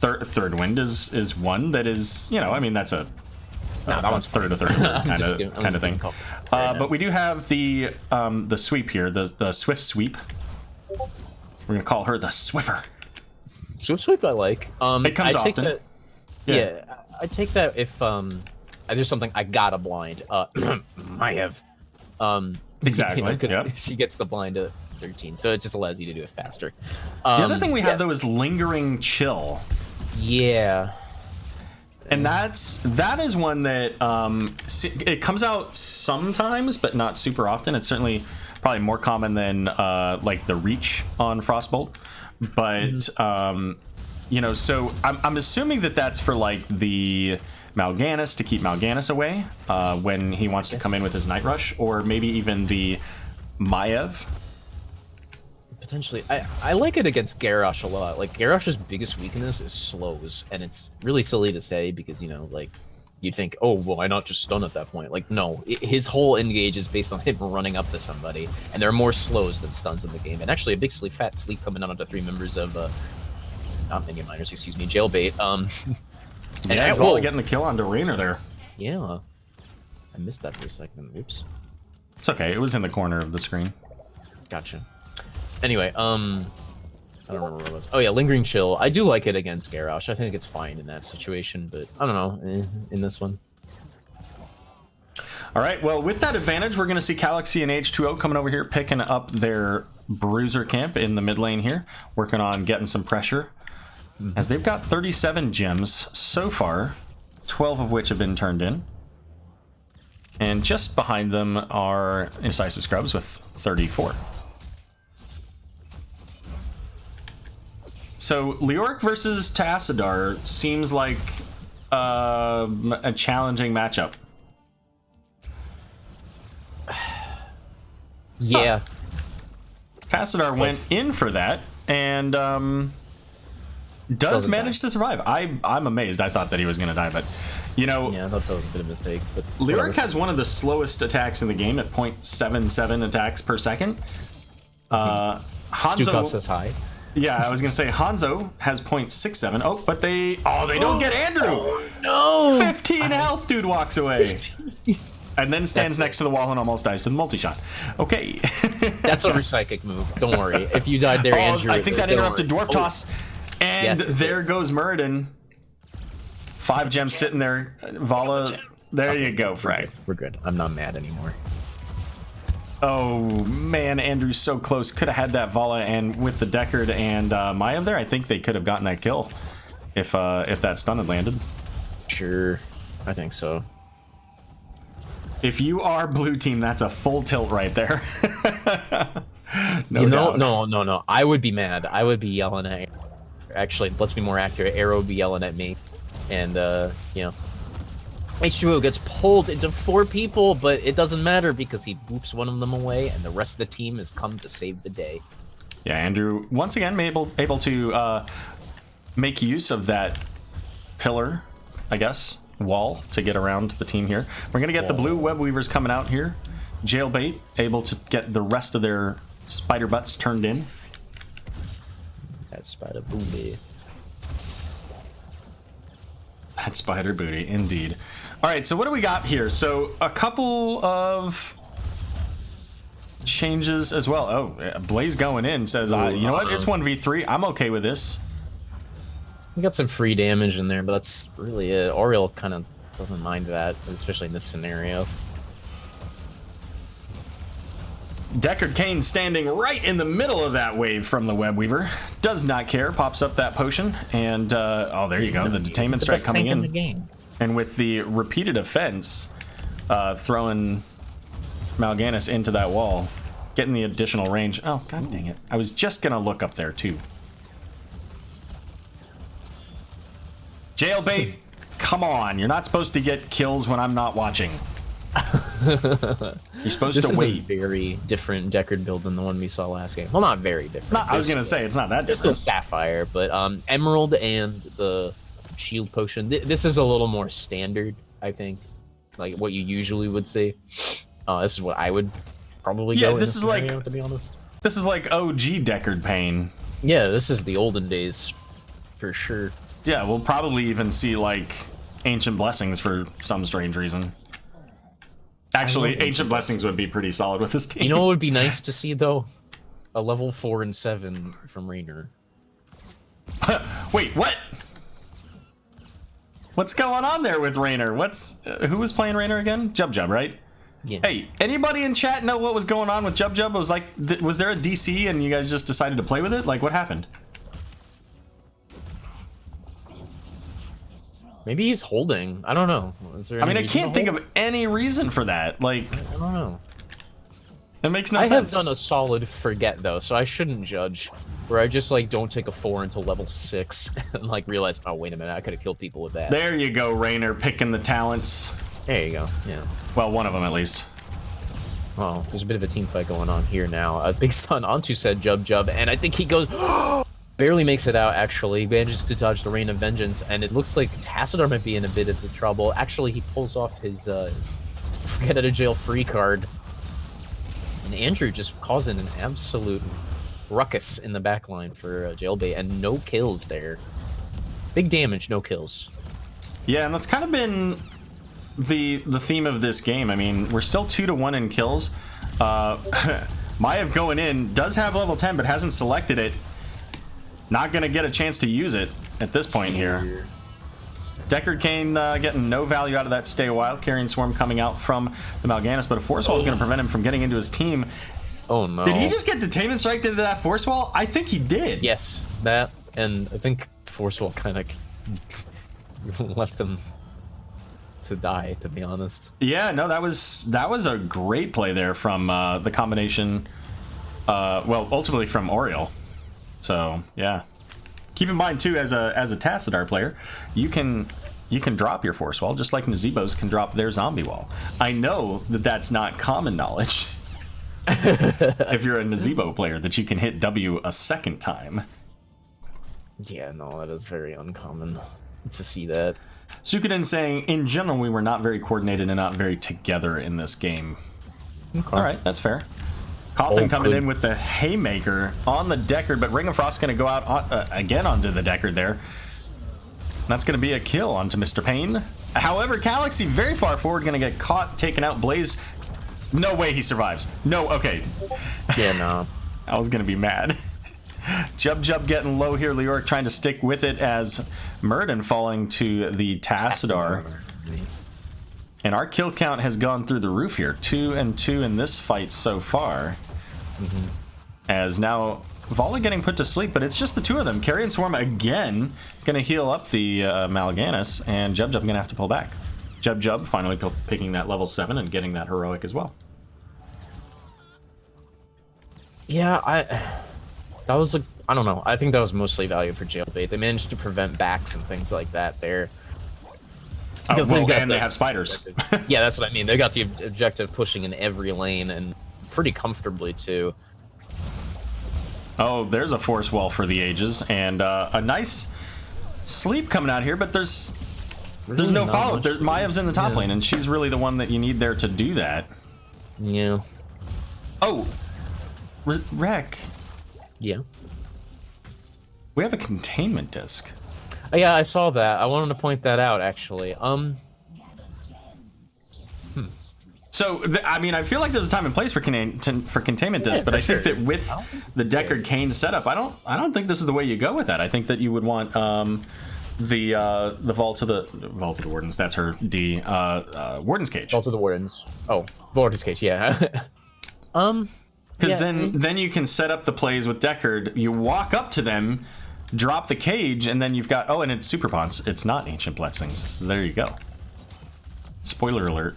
Speaker 4: Third Wind is one that is, you know, I mean, that's a
Speaker 5: no, that one's
Speaker 4: third of thing. But we do have the sweep here, the Swift Sweep. We're gonna call her the Swiffer.
Speaker 5: Swift Sweep I like.
Speaker 4: It comes
Speaker 5: I take
Speaker 4: often.
Speaker 5: That, yeah, I take that if there's something I gotta blind. Maiev.
Speaker 4: Exactly.
Speaker 5: You know, yep. She gets the blind at 13, so it just allows you to do it faster.
Speaker 4: The other thing we have though is Lingering Chill.
Speaker 5: Yeah.
Speaker 4: And that is one that it comes out sometimes, but not super often. It's certainly probably more common than like the Reach on Frostbolt, but you know, so I'm assuming that that's for like the Mal'Ganis to keep Mal'Ganis away when he wants to come in with his Night Rush, or maybe even the Maiev.
Speaker 5: Potentially. I like it against Garrosh a lot. Like, Garrosh's biggest weakness is slows, and it's really silly to say because, you know, like, you'd think, oh, well, why not just stun at that point? Like, no. His whole engage is based on him running up to somebody, and there are more slows than stuns in the game. And actually, a big fat sleep coming out onto 3 members of, not Minion Miners, excuse me, Jailbait.
Speaker 4: Yeah, Vala getting the kill on Rainer there.
Speaker 5: Yeah. I missed that for a second. Oops.
Speaker 4: It's okay. It was in the corner of the screen.
Speaker 5: Gotcha. Anyway, I don't remember what it was. Oh yeah, Lingering Chill. I do like it against Garrosh. I think it's fine in that situation, but I don't know in this one.
Speaker 4: All right, well, with that advantage, we're going to see Galaxy and H2O coming over here, picking up their Bruiser camp in the mid lane here, working on getting some pressure. As they've got 37 gems so far, 12 of which have been turned in. And just behind them are Indecisive Scrubs with 34. So Leoric versus Tassadar seems like a challenging matchup.
Speaker 5: Yeah.
Speaker 4: Tassadar went in for that and does manage to survive. I'm amazed. I thought that he was going to die, but you know,
Speaker 5: yeah, I thought that was a bit of a mistake. But
Speaker 4: Leoric has one of the slowest attacks in the game at 0.77 attacks per second. Hanzo
Speaker 5: Stukov says hi.
Speaker 4: Yeah, I was gonna say Hanzo has 0.67. Oh, but they don't get Andrew.
Speaker 5: Oh, no.
Speaker 4: 15 health, dude walks away. And then stands next to the wall and almost dies to the multi-shot. Okay.
Speaker 5: That's a Recychic move. Don't worry. If you died there, Andrew.
Speaker 4: I think that interrupted Dwarf Toss. And
Speaker 5: yes,
Speaker 4: there goes Muradin. 5 gems sitting there. Vala. There you go, Frag.
Speaker 5: We're good. I'm not mad anymore.
Speaker 4: Oh man, Andrew's so close. Could have had that Vala, and with the Deckard and Maya there, I think they could have gotten that kill if that stun had landed.
Speaker 5: Sure, I think so.
Speaker 4: If you are blue team, that's a full tilt right there.
Speaker 5: No. I would be mad. I would be yelling at. Actually, let's be more accurate. Aero would be yelling at me, and you know. H2O gets pulled into 4 people, but it doesn't matter because he boops one of them away, and the rest of the team has come to save the day.
Speaker 4: Yeah, Andrew once again able to make use of that pillar, I guess, wall to get around the team here. We're gonna get the blue web weavers coming out here. Jailbait able to get the rest of their spider butts turned in.
Speaker 5: That spider booty.
Speaker 4: That spider booty, indeed. All right, so what do we got here? So a couple of changes as well. Oh, Blaze going in says, you know what? It's 1v3. I'm okay with this.
Speaker 5: We got some free damage in there, but that's really it. Oriel kind of doesn't mind that, especially in this scenario.
Speaker 4: Deckard Cain standing right in the middle of that wave from the Web Weaver. Does not care. Pops up that potion. And, oh, there you go. The Detainment Strike coming in.
Speaker 5: The game.
Speaker 4: And with the repeated offense, throwing Mal'Ganis into that wall, getting the additional range. Oh, god dang it. I was just going to look up there, too. Jailbait, come on. You're not supposed to get kills when I'm not watching. You're supposed to wait.
Speaker 5: This is a very different Deckard build than the one we saw last game. Well, not very different.
Speaker 4: I was going to say, it's not that different.
Speaker 5: There's still Sapphire, but Emerald and the Shield Potion. This is a little more standard, I think. Like what you usually would see. This is what I would probably go in this scenario, like, to be honest.
Speaker 4: This is like OG Deckard pain.
Speaker 5: Yeah, this is the olden days, for sure.
Speaker 4: Yeah, we'll probably even see, like, Ancient Blessings for some strange reason. Actually, Ancient Blessings would be pretty solid with this team.
Speaker 5: You know what would be nice to see, though? A level 4 and 7 from Raynor.
Speaker 4: Wait, what? What's going on there with Raynor? Who was playing Raynor again? Jub, right?
Speaker 5: Yeah.
Speaker 4: Hey, anybody in chat know what was going on with Jub? It was like, was there a DC and you guys just decided to play with it? Like, what happened?
Speaker 5: Maybe he's holding. I don't know.
Speaker 4: I mean, I can't think of any reason for that. Like,
Speaker 5: I don't know.
Speaker 4: It makes no
Speaker 5: sense. I have done a solid forget, though, so I shouldn't judge. Where I just, like, don't take a 4 until level 6 and, like, realize, oh, wait a minute, I could have killed people with that.
Speaker 4: There you go, Raynor, picking the talents.
Speaker 5: There you go, yeah.
Speaker 4: Well, one of them, at least.
Speaker 5: Well, there's a bit of a team fight going on here now. Big Sun onto said Jub, and I think he goes... Barely makes it out, actually. Manages to dodge the Rain of Vengeance, and it looks like Tassadar might be in a bit of the trouble. Actually, he pulls off his get out of jail free card. And Andrew just causing an absolute ruckus in the backline for Jailbait, and no kills there. Big damage, no kills.
Speaker 4: Yeah, and that's kind of been the theme of this game. I mean, we're still 2-1 in kills. Maiev going in, does have level 10, but hasn't selected it. Not going to get a chance to use it at this point here. Deckard Cain getting no value out of that stay a while. Carrion Swarm coming out from the Mal'Ganis, but a Force Wall is going to prevent him from getting into his team.
Speaker 5: Oh no.
Speaker 4: Did he just get Detainment Strike into that Force Wall? I think he did.
Speaker 5: Yes, that, and I think Force Wall kind of left him to die, to be honest.
Speaker 4: Yeah, no, that was a great play there from the combination, well, ultimately from Oriole. So, yeah. Keep in mind, too, as a Tassadar player, you can drop your Force Wall, just like Nazebos can drop their Zombie Wall. I know that that's not common knowledge. If you're a Nazebo player, that you can hit W a second time.
Speaker 5: Yeah, no, that is very uncommon to see that.
Speaker 4: Suikoden saying, in general, we were not very coordinated and not very together in this game.
Speaker 5: Okay.
Speaker 4: All right, that's fair. Coffin coming in with the Haymaker on the Deckard, but Ring of Frost going to go out again onto the Deckard there. That's going to be a kill onto Mr. Payne. However, Galaxy very far forward, going to get caught, taken out. Blaze, no way he survives. No, okay.
Speaker 5: Yeah, no.
Speaker 4: I was going to be mad. Jub getting low here. Leoric trying to stick with it as Murden falling to the Tassadar.
Speaker 5: Nice.
Speaker 4: And our kill count has gone through the roof here. 2 and 2 in this fight so far. As now Volley getting put to sleep, but it's just the two of them. Carrion Swarm again going to heal up the Mal'Ganis, and Jub going to have to pull back. Jub finally picking that level 7 and getting that heroic as well.
Speaker 5: Yeah, that was I don't know. I think that was mostly value for Jailbait. They managed to prevent backs and things like that there.
Speaker 4: Well, and they have spiders.
Speaker 5: Yeah, that's what I mean. They got the objective pushing in every lane and pretty comfortably too.
Speaker 4: Oh, there's a Force Wall for the ages, and a nice sleep coming out here, but there's no follow-up. Mayev's in the top lane, and she's really the one that you need there to do that.
Speaker 5: Yeah.
Speaker 4: Oh, Rek.
Speaker 5: Yeah.
Speaker 4: We have a containment disc.
Speaker 5: Yeah, I saw that. I wanted to point that out, actually.
Speaker 4: So, I mean, I feel like there's a time and place for containment disc, but I think that with the Deckard Cain setup, I don't think this is the way you go with that. I think that you would want the Vault of the Wardens. That's her D. Warden's Cage.
Speaker 5: Vault of the Wardens. Oh, Warden's Cage. Yeah.
Speaker 4: Because then you can set up the plays with Deckard. You walk up to them, drop the cage, and then you've got... Oh, and it's Super Pawns. It's not Ancient Blessings. So there you go. Spoiler alert.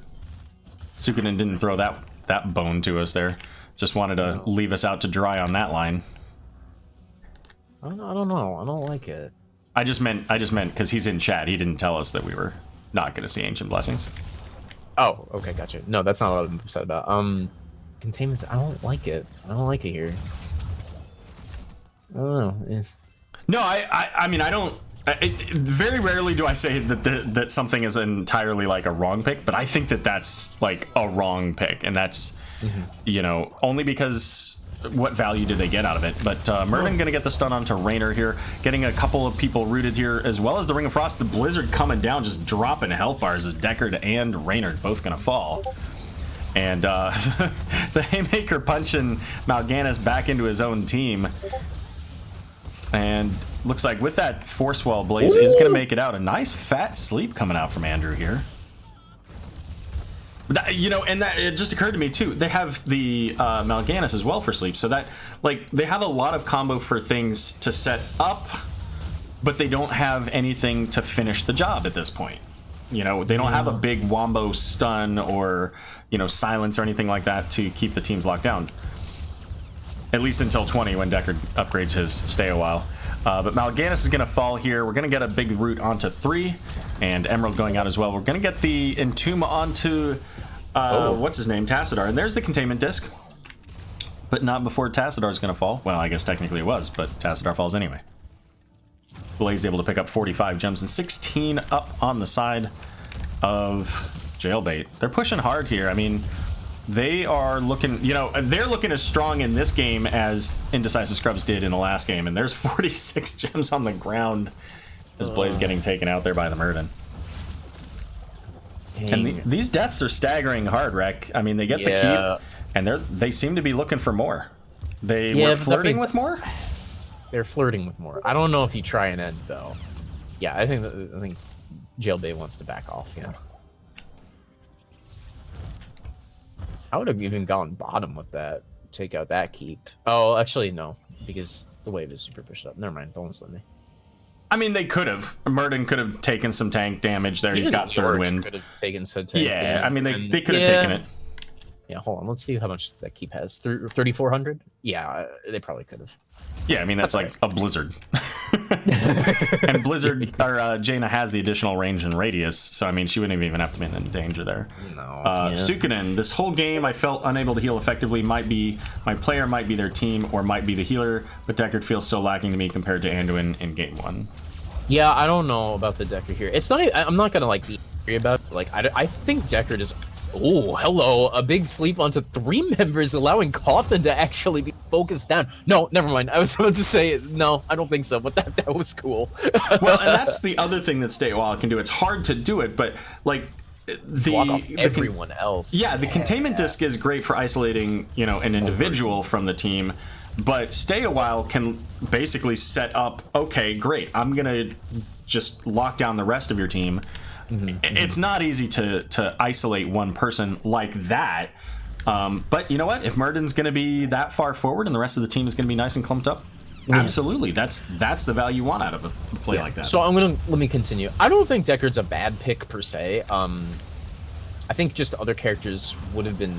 Speaker 4: Suikoden didn't throw that bone to us there. Just wanted to leave us out to dry on that line.
Speaker 5: I don't know. I don't like it.
Speaker 4: I just meant because he's in chat. He didn't tell us that we were not going to see Ancient Blessings.
Speaker 5: Oh, okay, gotcha. No, that's not what I'm upset about. Containment, I don't like it. I don't like it here. I don't know.
Speaker 4: No, I mean, I don't... very rarely do I say that something is entirely like a wrong pick, but I think that that's like a wrong pick, and that's, you know, only because what value did they get out of it? But Murden going to get the stun onto Raynor here, getting a couple of people rooted here, as well as the Ring of Frost. The Blizzard coming down, just dropping health bars as Deckard and Raynor both going to fall. And the Haymaker punching Mal'Ganis back into his own team. And looks like with that Force Wall, Blaze is going to make it out. A nice fat sleep coming out from Andrew here. That, you know, and that it just occurred to me too. They have the Mal'Ganis as well for sleep, so that like they have a lot of combo for things to set up, but they don't have anything to finish the job at this point. You know, they don't have a big wombo stun or, you know, silence or anything like that to keep the teams locked down. At least until 20 when Deckard upgrades his stay a while. But Mal'Ganis is going to fall here. We're going to get a big root onto 3, and Emerald going out as well. We're going to get the Entomb onto, what's his name, Tassadar. And there's the containment disc. But not before Tassadar's going to fall. Well, I guess technically it was, but Tassadar falls anyway. Blaze able to pick up 45 gems and 16 up on the side of Jailbait. They're pushing hard here. I mean, they are looking, you know, they're looking as strong in this game as Indecisive Scrubs did in the last game, and there's 46 gems on the ground as Blaze getting taken out there by the Murden. And these deaths are staggering hard, Rek. I mean, they get the keep, and they seem to be looking for more. They were flirting with more?
Speaker 5: They're flirting with more. I don't know if you try and end though. Yeah, I think Jailbait wants to back off. Yeah. I would have even gone bottom with that. Take out that keep. Oh, actually no, because the wave is super pushed up. Never mind. Don't listen to me.
Speaker 4: I mean, they could have. Murden could have taken some tank damage there. He's got third wind.
Speaker 5: Could have taken some tank
Speaker 4: Yeah,
Speaker 5: damage.
Speaker 4: I mean, they could have taken it.
Speaker 5: Yeah, hold on. Let's see how much that keep has. 3,400? Yeah, they probably could have.
Speaker 4: Yeah, I mean, that's like a blizzard. And Blizzard, or Jaina has the additional range and radius, so I mean, she wouldn't even have to be in danger there.
Speaker 5: No.
Speaker 4: Suikoden, this whole game I felt unable to heal effectively. Might be my player, might be their team, or might be the healer, but Deckard feels so lacking to me compared to Anduin in game 1.
Speaker 5: Yeah, I don't know about the Deckard here. It's not. I'm not gonna like be angry about it. Like, I think Deckard is. Oh, hello! A big sleep onto 3 members, allowing Coffin to actually be focused down. No, never mind. I was about to say no. I don't think so. But that was cool.
Speaker 4: Well, and that's the other thing that Stay a While can do. It's hard to do it, but like
Speaker 5: block off everyone else.
Speaker 4: Yeah, the containment disc is great for isolating, you know, an individual from the team. But Stay a While can basically set up, okay, great, I'm gonna just lock down the rest of your team. It's not easy to isolate one person like that. But you know what? If Murden's gonna be that far forward and the rest of the team is gonna be nice and clumped up, absolutely, that's the value you want out of a play like that.
Speaker 5: So let me continue. I don't think Deckard's a bad pick per se. I think just other characters would have been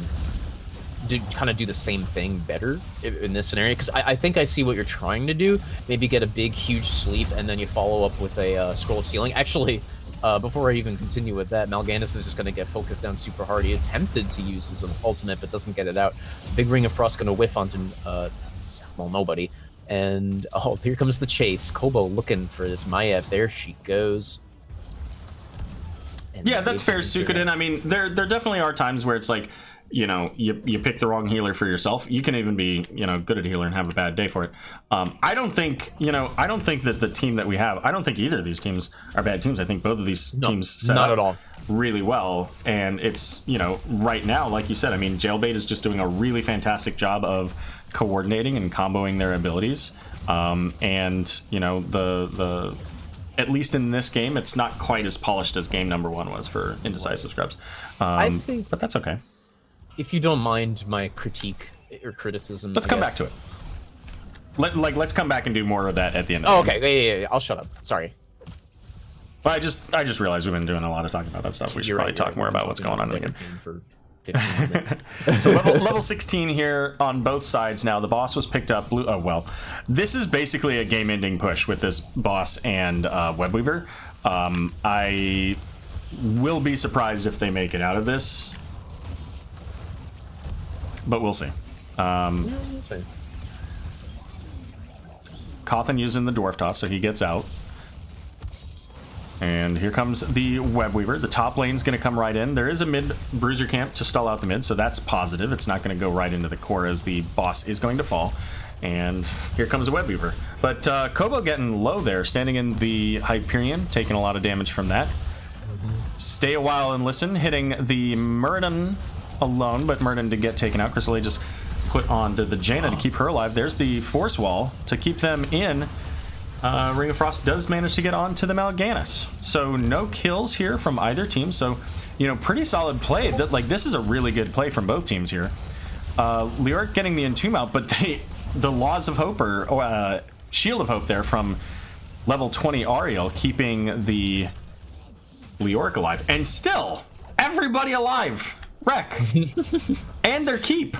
Speaker 5: kind of do the same thing better in this scenario, because I think I see what you're trying to do. Maybe get a big huge sleep and then you follow up with a scroll of sealing. Actually, before I even continue with that, Mal'Ganis is just going to get focused down super hard. He attempted to use his ultimate but doesn't get it out. Big Ring of Frost going to whiff onto well, nobody. And oh, here comes the chase. Kobo looking for this Maiev. There she goes. And
Speaker 4: yeah, that's fair, Suikoden. I mean, there definitely are times where it's like, you know, you pick the wrong healer for yourself. You can even be, you know, good at healer and have a bad day for it. I don't think that the team that we have, I don't think either of these teams are bad teams. I think both of these teams set
Speaker 5: not
Speaker 4: up
Speaker 5: at all
Speaker 4: really well. And it's, you know, right now, like you said, I mean, Jailbait is just doing a really fantastic job of coordinating and comboing their abilities. And, you know, the at least in this game, it's not quite as polished as game number 1 was for Indecisive Scrubs.
Speaker 5: I think,
Speaker 4: but that's okay.
Speaker 5: If you don't mind my critique or criticism,
Speaker 4: let's come back to it. Let's come back and do more of that at the end.
Speaker 5: Oh, okay. Yeah. I'll shut up. Sorry.
Speaker 4: Well, I just realized we've been doing a lot of talking about that stuff. We should probably talk more about what's going on in the game.
Speaker 5: For 15 minutes.
Speaker 4: So level 16 here on both sides now. The boss was picked up. Oh well, this is basically a game-ending push with this boss and Webweaver. I will be surprised if they make it out of this, but we'll see. Cawthon using the Dwarf Toss, so he gets out. And here comes the Webweaver. The top lane's going to come right in. There is a mid bruiser camp to stall out the mid, so that's positive. It's not going to go right into the core as the boss is going to fall. And here comes the Webweaver. But Kobo getting low there, standing in the Hyperion, taking a lot of damage from that. Stay a while and listen, hitting the Murden alone, but Murden did get taken out. Crystal just put onto the Jaina to keep her alive. There's the Force Wall to keep them in. Ring of Frost does manage to get onto the Mal'Ganis. So no kills here from either team. So, you know, pretty solid play. This is a really good play from both teams here. Leoric getting the Entomb out, but the Laws of Hope, or Shield of Hope there from level 20 Ariel, keeping the Leoric alive. And still, everybody alive. Wreck. And their keep.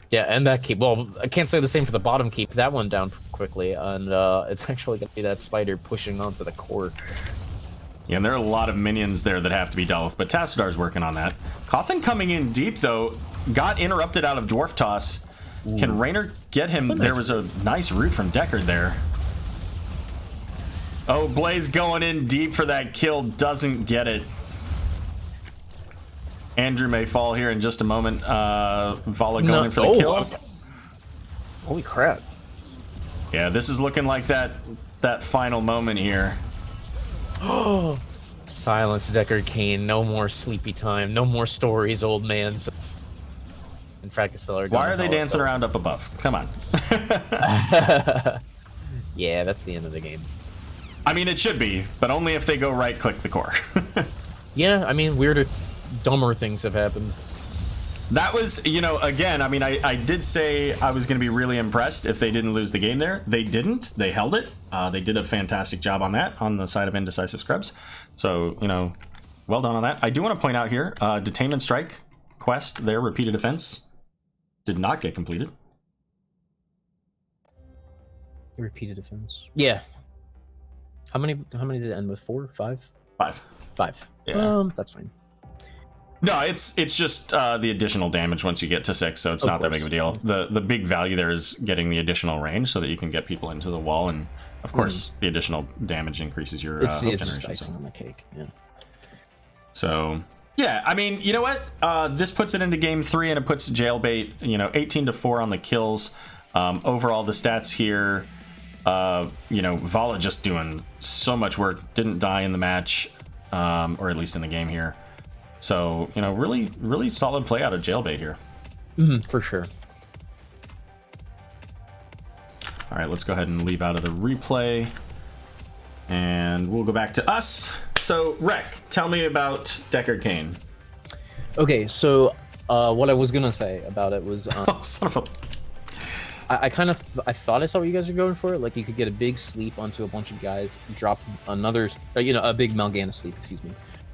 Speaker 5: Yeah, and that keep. Well, I can't say the same for the bottom keep. That one down quickly, and it's actually going to be that spider pushing onto the core.
Speaker 4: Yeah, and there are a lot of minions there that have to be dealt with, but Tassadar's working on that. Cawthon coming in deep, though, got interrupted out of Dwarf Toss. Ooh. Can Raynor get him? There was a nice root from Deckard there. Oh, Blaze going in deep for that kill, doesn't get it. Andrew may fall here in just a moment. Vala going in for the kill.
Speaker 5: Holy crap.
Speaker 4: Yeah, this is looking like that final moment here.
Speaker 5: Silence, Deckard Cain. No more sleepy time. No more stories, old man. and Fracastella are
Speaker 4: Why
Speaker 5: gonna
Speaker 4: are they
Speaker 5: hell it
Speaker 4: dancing
Speaker 5: go.
Speaker 4: around up above? Come on.
Speaker 5: Yeah, that's the end of the game.
Speaker 4: I mean, it should be, but only if they go right-click the core.
Speaker 5: Yeah, I mean, weirder, dumber things have happened.
Speaker 4: That was, you know, again, I mean, I did say I was going to be really impressed if they didn't lose the game there. They didn't. They held it. They did a fantastic job on that, on the side of Indecisive Scrubs. So, you know, well done on that. I do want to point out here, Detainment Strike quest, their repeated offense, did not get completed.
Speaker 5: Repeated offense. Yeah. How many did it end with? 4? 5?
Speaker 4: 5.
Speaker 5: 5.
Speaker 4: Yeah.
Speaker 5: That's fine.
Speaker 4: No, it's just the additional damage once you get to 6, so it's not that big of a deal. The big value there is getting the additional range so that you can get people into the wall, and of course the additional damage increases your
Speaker 5: It's
Speaker 4: hook
Speaker 5: just
Speaker 4: generation.
Speaker 5: icing on the cake. Yeah.
Speaker 4: So yeah, I mean, you know what? This puts it into game 3, and it puts Jailbait, you know, 18-4 on the kills. Overall, the stats here, you know, Vala just doing so much work, didn't die in the match, or at least in the game here. So, you know, really solid play out of Jailbait here.
Speaker 5: For sure.
Speaker 4: All right, let's go ahead and leave out of the replay, and we'll go back to us. So, Rec, tell me about Deckard Cain.
Speaker 5: Okay, so what I was gonna say about it was,
Speaker 4: Oh, son of a...
Speaker 5: I thought I saw what you guys were going for. Like, you could get a big sleep onto a bunch of guys, drop another, you know, a big Mal'Ganis sleep, excuse me,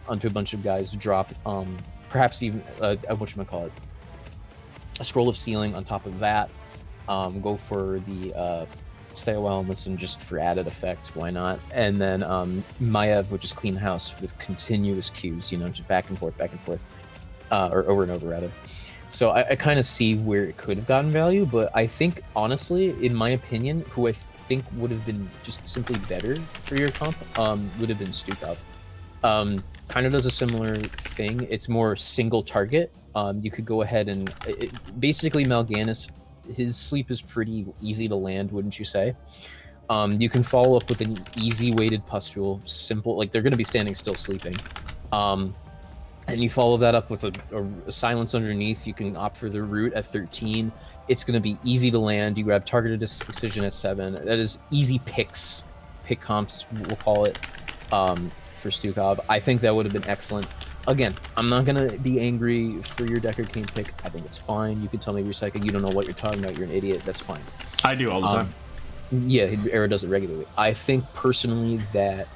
Speaker 5: onto a bunch of guys, drop perhaps even whatchamacallit, a scroll of sealing on top of that, go for the stay a while and listen just for added effect, why not? And then Maiev, which is clean house with continuous cues, you know, just back and forth, or over and over rather. So I kind of see where it could have gotten value, but I think honestly, in my opinion, who I think would have been just simply better for your comp would have been Stukov. Kind of does a similar thing. It's more single target. You could go ahead and basically Mal'Ganis, his sleep is pretty easy to land, wouldn't you say? You can follow up with an easy weighted pustule, simple, like they're going to be standing still sleeping. And you follow that up with a silence underneath. You can opt for the root at 13. It's going to be easy to land. You grab targeted excision at 7. That is easy pick comps, we'll call it, for Stukov. I think that would have been excellent. Again, I'm not going to be angry for your Deckard Cain pick. I think it's fine. You can tell me Recychic, you don't know what you're talking about. You're an idiot. That's fine.
Speaker 4: I do all the time.
Speaker 5: Yeah, Aero does it regularly. I think personally that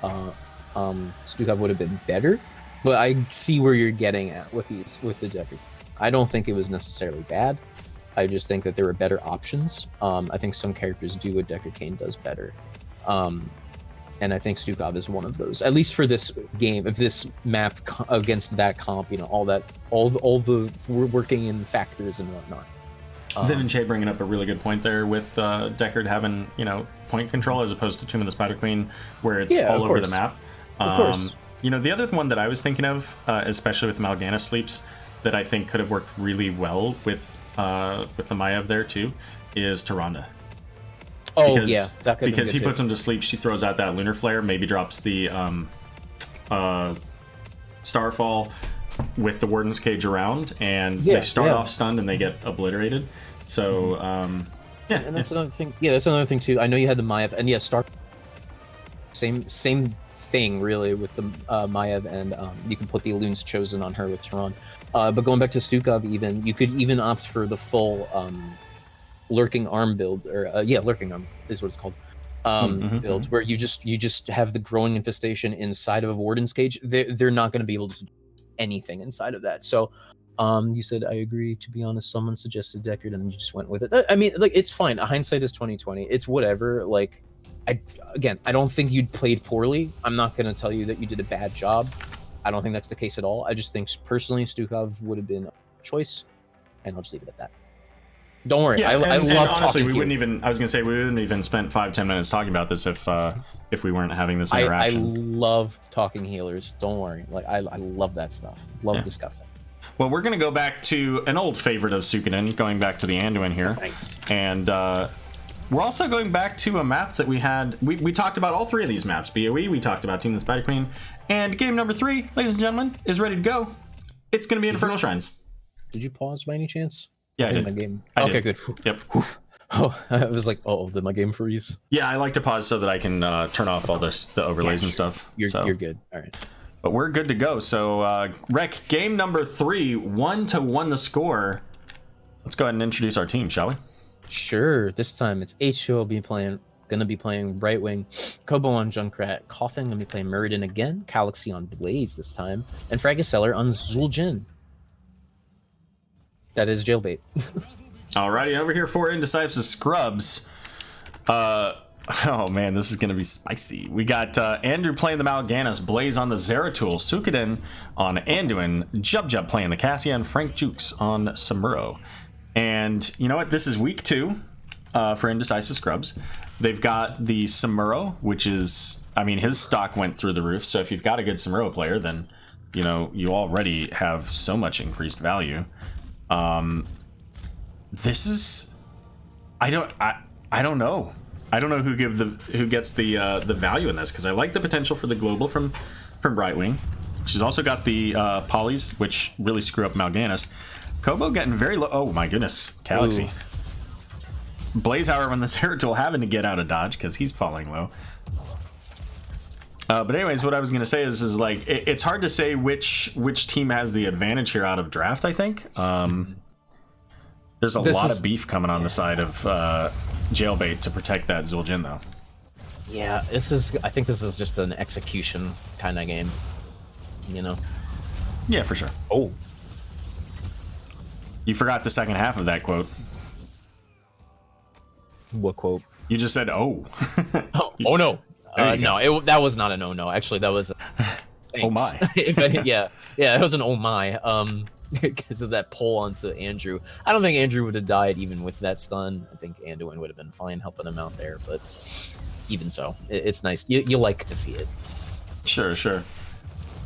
Speaker 5: Stukov would have been better. But I see where you're getting at with the Deckard. I don't think it was necessarily bad. I just think that there were better options. I think some characters do what Deckard Cain does better. And I think Stukov is one of those. At least for this game, if this map against that comp, you know, all the working in factors and whatnot.
Speaker 4: Vin and Che bringing up a really good point there with Deckard having, you know, point control as opposed to Tomb of the Spider Queen, where it's all over the map.
Speaker 5: Of course.
Speaker 4: You know, the other one that I was thinking of, especially with Mal'Ganis sleeps, that I think could have worked really well with the Maiev there too, is Tyrande.
Speaker 5: Oh, yeah, that could
Speaker 4: because he
Speaker 5: too.
Speaker 4: puts him to sleep. She throws out that lunar flare, maybe drops the Starfall with the Warden's Cage around, and they start off stunned and they get obliterated. So yeah,
Speaker 5: and that's another thing. Yeah, that's another thing too. I know you had the Maiev, and yeah, same thing really with the Maiev, and you can put the Elun's Chosen on her with Tyrande. But going back to Stukov, even you could even opt for the full lurking arm build, or lurking arm is what it's called. Build where you just have the growing infestation inside of a Warden's Cage. They're not going to be able to do anything inside of that. So you said I agree. To be honest, someone suggested Deckard, and you just went with it. I mean, like, it's fine. Hindsight is 20/20. It's whatever. Like, I don't think you'd played poorly. I'm not going to tell you that you did a bad job. I don't think that's the case at all. I just think personally Stukov would have been a choice, and I'll just leave it at that. Don't worry. I love
Speaker 4: honestly,
Speaker 5: talking.
Speaker 4: We wouldn't even. I was gonna say we wouldn't even spent 5-10 minutes talking about this if we weren't having this interaction.
Speaker 5: I love talking healers. Don't worry. Like, I love that stuff. Love discussing.
Speaker 4: Well, we're gonna go back to an old favorite of Suikoden, going back to the Anduin here.
Speaker 5: Nice.
Speaker 4: And we're also going back to a map that we had. We talked about all 3 of these maps. BOE. We talked about Tomb of the Spider Queen, and game number 3, ladies and gentlemen, is ready to go. It's gonna be Infernal Shrines.
Speaker 5: Did you pause by any chance?
Speaker 4: Yeah, I
Speaker 5: think
Speaker 4: did.
Speaker 5: My game.
Speaker 4: I
Speaker 5: Okay,
Speaker 4: did.
Speaker 5: good.
Speaker 4: Yep.
Speaker 5: Oh, I was like, oh, did my game freeze?
Speaker 4: Yeah, I like to pause so that I can turn off all the overlays and stuff.
Speaker 5: You're
Speaker 4: So-
Speaker 5: good. All right.
Speaker 4: But we're good to go. So, Rec, game number 3, 1-1 the score. Let's go ahead and introduce our team, shall we?
Speaker 5: Sure. This time it's H2O gonna be playing Right Wing, Kobo on Junkrat, Coffin gonna be playing Muradin again, Galaxy on Blaze this time, and Fragiseller on Zul'jin. That is Jailbait.
Speaker 4: Alrighty, over here for Indecisive Scrubs. Oh man, this is gonna be spicy. We got Andrew playing the Mal'Ganis, Blaze on the Zeratul, Suikoden on Anduin, Jub playing the Cassian, Frank Jukes on Samuro. And you know what? This is week 2 for Indecisive Scrubs. They've got the Samuro, which is, I mean, his stock went through the roof. So if you've got a good Samuro player, then you know you already have so much increased value. This is, I don't know. I don't know who gets the value in this, because I like the potential for the global from Brightwing. She's also got the polys, which really screw up Mal'Ganis. Kobo getting very low. Oh my goodness, Galaxy. Ooh. Blaze, however, on the Zeratul having to get out of dodge because he's falling low. But anyways, what I was gonna say is like it's hard to say which team has the advantage here out of draft. I think there's a lot of beef coming on the side of Jailbait to protect that Zul'jin though.
Speaker 5: Yeah, I think this is just an execution kind of game, you know.
Speaker 4: Yeah, for sure.
Speaker 5: Oh,
Speaker 4: you forgot the second half of that quote.
Speaker 5: what quote?
Speaker 4: You just said oh.
Speaker 5: Oh no. No, that was not an oh no. Actually, that was
Speaker 4: oh my.
Speaker 5: yeah, it was an oh my. Because of that pull onto Andrew. I don't think Andrew would have died even with that stun. I think Anduin would have been fine helping him out there, but even so, it's nice. You like to see it. Sure.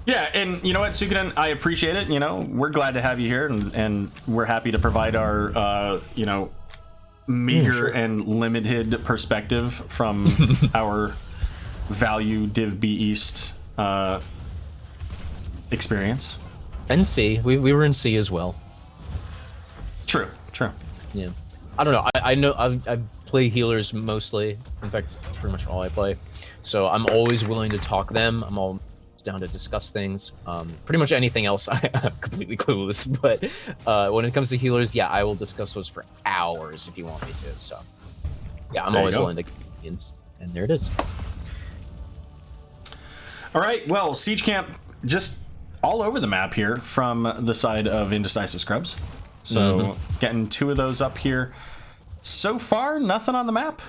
Speaker 4: Yeah, and you know what, Suikoden, I appreciate it. You know, we're glad to have you here, and we're happy to provide our, meager and limited perspective from our value Div B East experience.
Speaker 5: And C, we were in C as well.
Speaker 4: True.
Speaker 5: Yeah, I don't know. I know I play healers mostly. In fact, pretty much all I play. So I'm always willing to talk them. I'm all down to discuss things. Pretty much anything else, I'm completely clueless. But when it comes to healers, yeah, I will discuss those for hours if you want me to. So yeah, I'm always willing to get opinions. And there it is.
Speaker 4: All right. Well, Siege Camp just all over the map here from the side of Indecisive Scrubs. So getting 2 of those up here. So far, nothing on the map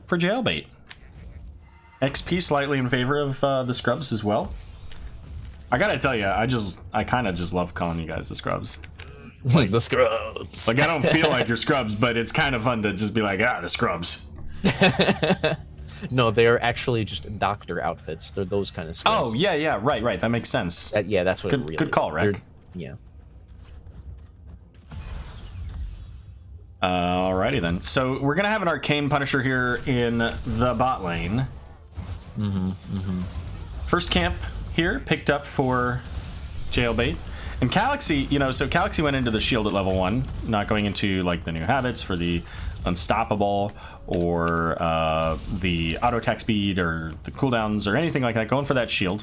Speaker 4: for Jailbait. XP slightly in favor of the Scrubs as well. I gotta tell you, I kind of just love calling you guys the Scrubs.
Speaker 5: Like the Scrubs.
Speaker 4: Like I don't feel like you're Scrubs, but it's kind of fun to just be like, the Scrubs.
Speaker 5: No, they are actually just doctor outfits. They're those kind of Scrubs.
Speaker 4: Oh yeah, right. That makes sense.
Speaker 5: That's what.
Speaker 4: Good call, Rec.
Speaker 5: Yeah.
Speaker 4: Alrighty then. So we're gonna have an Arcane Punisher here in the bot lane. First camp here picked up for Jailbait. And Galaxy, so Galaxy went into the shield at level 1, not going into like the new habits for the unstoppable or the auto attack speed or the cooldowns or anything like that, going for that shield.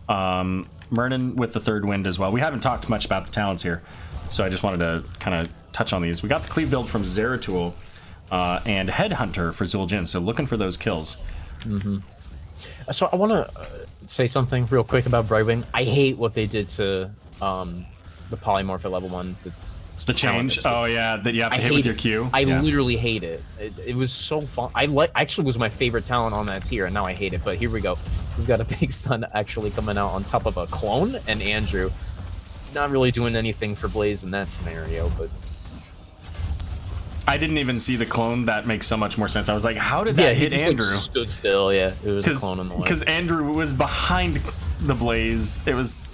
Speaker 4: Murnin with the third wind as well. We haven't talked much about the talents here, so I just wanted to kind of touch on these. We got the cleave build from Zeratul and Headhunter for Zul'jin, so looking for those kills.
Speaker 5: So I want to say something real quick about Brightwing. I hate what they did to the polymorph at level 1.
Speaker 4: The change? Oh yeah, that you have to hit with your Q.
Speaker 5: I literally hate it. It was so fun. Actually was my favorite talent on that tier, and now I hate it. But here we go. We've got a big sun actually coming out on top of a clone, and Andrew not really doing anything for Blaze in that scenario, but
Speaker 4: I didn't even see the clone. That makes so much more sense. I was like, how did that hit Andrew?
Speaker 5: Like, stood still. Yeah, it was a clone on the way.
Speaker 4: Because Andrew was behind the Blaze. It was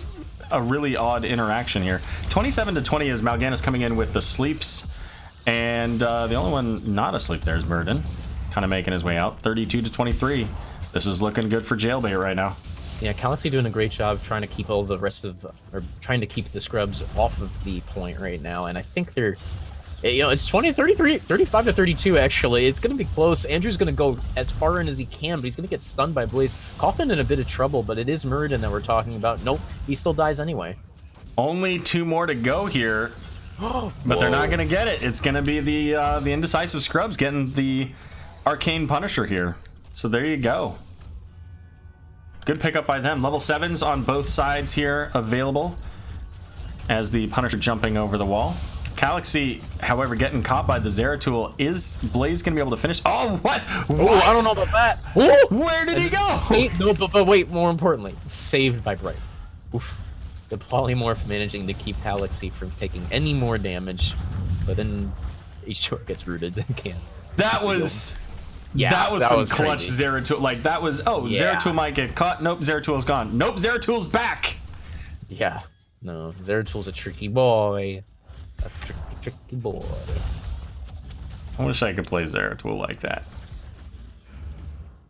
Speaker 4: a really odd interaction here. 27-20 is Mal'Ganis coming in with the sleeps, and the only one not asleep there is Murden, kind of making his way out. 32-23. This is looking good for Jailbait right now.
Speaker 5: Yeah, Galaxy doing a great job trying to keep all the rest of, or trying to keep the scrubs off of the point right now, and I think they're, you know, it's 35 to 32 actually. It's gonna be close. Andrew's gonna go as far in as he can, but he's gonna get stunned by Blaze. Coffin in a bit of trouble, but it is Muradin that we're talking about. Nope, he still dies anyway.
Speaker 4: Only 2 more to go here, but they're not gonna get it. It's gonna be the Indecisive Scrubs getting the Arcane Punisher here. So there you go. Good pickup by them. Level 7s on both sides here available as the Punisher jumping over the wall. Galaxy, however, getting caught by the Zeratul. Is Blaze going to be able to finish? Oh, what?
Speaker 5: Oh, I don't know about that.
Speaker 4: Where did he go?
Speaker 5: No, but wait, more importantly, saved by Bright. Oof. The Polymorph managing to keep Galaxy from taking any more damage, but then he sure gets rooted and can't.
Speaker 4: That was...
Speaker 5: Yeah,
Speaker 4: that was some clutch
Speaker 5: crazy.
Speaker 4: Zeratul. Like, that was... Oh,
Speaker 5: Yeah.
Speaker 4: Zeratul might get caught. Nope, Zeratul's gone. Nope, Zeratul's back.
Speaker 5: Yeah. No, Zeratul's a tricky boy. A tricky boy.
Speaker 4: I wish I could play Zeratul like that.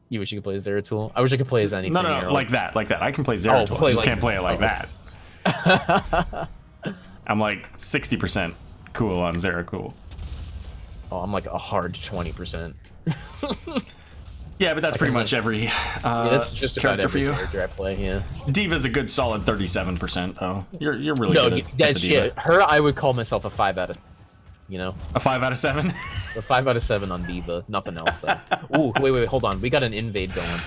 Speaker 5: You wish you could play as Zeratul? I wish I could play as anything.
Speaker 4: No,
Speaker 5: Harold.
Speaker 4: like that. I can play Zeratul. I just
Speaker 5: like-
Speaker 4: can't play it like
Speaker 5: oh.
Speaker 4: that. I'm like 60% cool on Zeratul.
Speaker 5: Oh, I'm like a hard 20%.
Speaker 4: Yeah, but that's pretty much every
Speaker 5: Yeah, that's just about
Speaker 4: character for
Speaker 5: every
Speaker 4: you.
Speaker 5: character I play, yeah.
Speaker 4: Diva's a good solid 37% though. You're really
Speaker 5: No,
Speaker 4: good at
Speaker 5: that's
Speaker 4: the Diva.
Speaker 5: shit. Her, I would call myself a 5 out of, you know?
Speaker 4: A 5 out of 7?
Speaker 5: A 5 out of 7 on Diva. Nothing else, though. Ooh, wait, hold on. We got an invade going.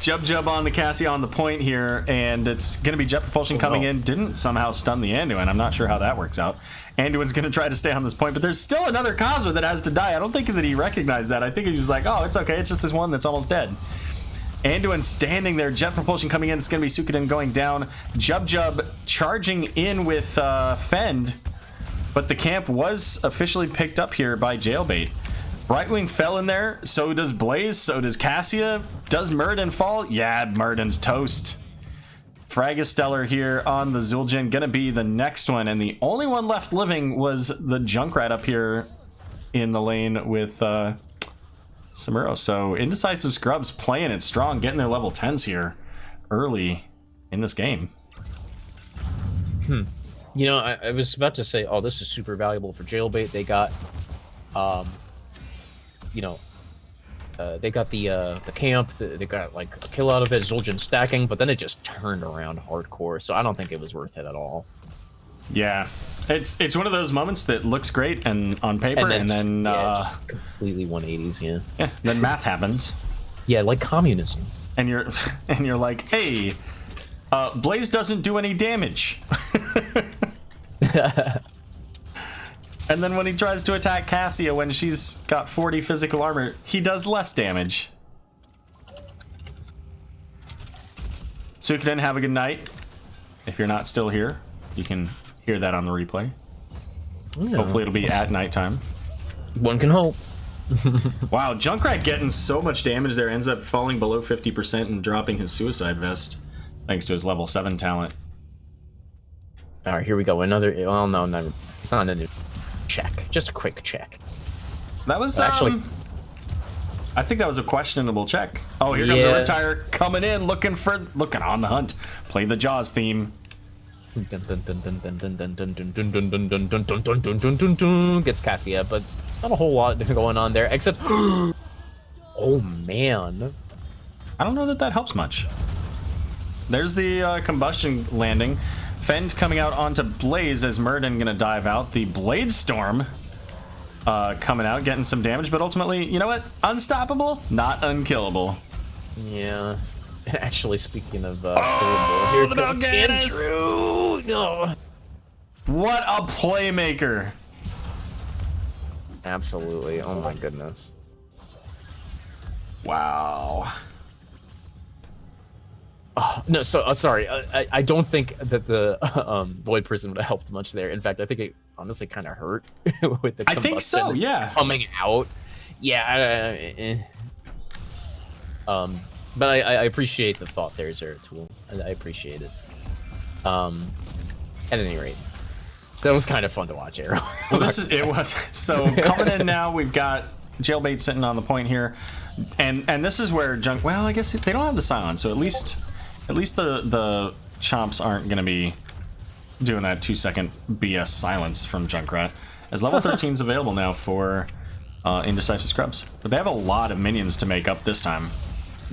Speaker 4: Jub on the Cassia on the point here, and it's going to be Jet Propulsion coming in. Didn't somehow stun the Anduin. I'm not sure how that works out. Anduin's going to try to stay on this point, but there's still another Cosmo that has to die. I don't think that he recognized that. I think he was like, oh, it's okay. It's just this one that's almost dead. Anduin standing there. Jet Propulsion coming in. It's going to be Suikoden going down. Jub charging in with Fend, but the camp was officially picked up here by Jailbait. Brightwing fell in there, so does Blaze, so does Cassia. Does Muradin fall? Yeah, Muradin's toast. Fragistellar here on the Zul'jin, gonna be the next one, and the only one left living was the Junkrat up here in the lane with Samuro. So Indecisive Scrubs playing it strong, getting their level 10s here early in this game.
Speaker 5: You know, I was about to say, oh, this is super valuable for Jailbait. They got, you know, they got the camp. They got like a kill out of it. Zul'jin stacking, but then it just turned around hardcore. So I don't think it was worth it at all.
Speaker 4: Yeah, it's one of those moments that looks great and on paper, and then
Speaker 5: just completely 180s. Yeah.
Speaker 4: Then math happens.
Speaker 5: Yeah, like communism.
Speaker 4: And you're like, hey, Blaze doesn't do any damage. And then when he tries to attack Cassia when she's got 40 physical armor, he does less damage. Suikoden, have a good night. If you're not still here, you can hear that on the replay.
Speaker 5: Yeah.
Speaker 4: Hopefully it'll be at nighttime.
Speaker 5: One can hope.
Speaker 4: Wow, Junkrat getting so much damage there, ends up falling below 50% and dropping his suicide vest thanks to his level 7 talent.
Speaker 5: All right, here we go. Another. Well, no, never. It's not a new check. Just a quick check.
Speaker 4: That was
Speaker 5: Actually,
Speaker 4: I think that was a questionable check. Oh, here comes a retire coming in, looking on the hunt. Play the Jaws theme.
Speaker 5: Gets Cassia, but not a whole lot going on there, except. Oh man.
Speaker 4: I don't know that helps much. There's the combustion landing. Fend coming out onto Blaze as Muradin gonna dive out. The Blade Storm coming out, getting some damage, but ultimately, you know what? Unstoppable, not unkillable.
Speaker 5: Yeah. Actually, speaking of here comes Andrew. No.
Speaker 4: What a playmaker!
Speaker 5: Absolutely. Oh my goodness.
Speaker 4: Wow.
Speaker 5: Oh, no, so sorry. I don't think that the Void Prison would have helped much there. In fact, I think it honestly kind of hurt with the combustion
Speaker 4: I think so, yeah.
Speaker 5: coming out. Yeah. But I appreciate the thought there, Zeratul. I appreciate it. At any rate, that was kind of fun to watch, Aero.
Speaker 4: Well, it was. So coming in now, we've got Jailbait sitting on the point here, and this is where well, I guess they don't have the silence, so at least At least the chomps aren't going to be doing that 2-second BS silence from Junkrat. As level 13 is available now for Indecisive Scrubs. But they have a lot of minions to make up this time.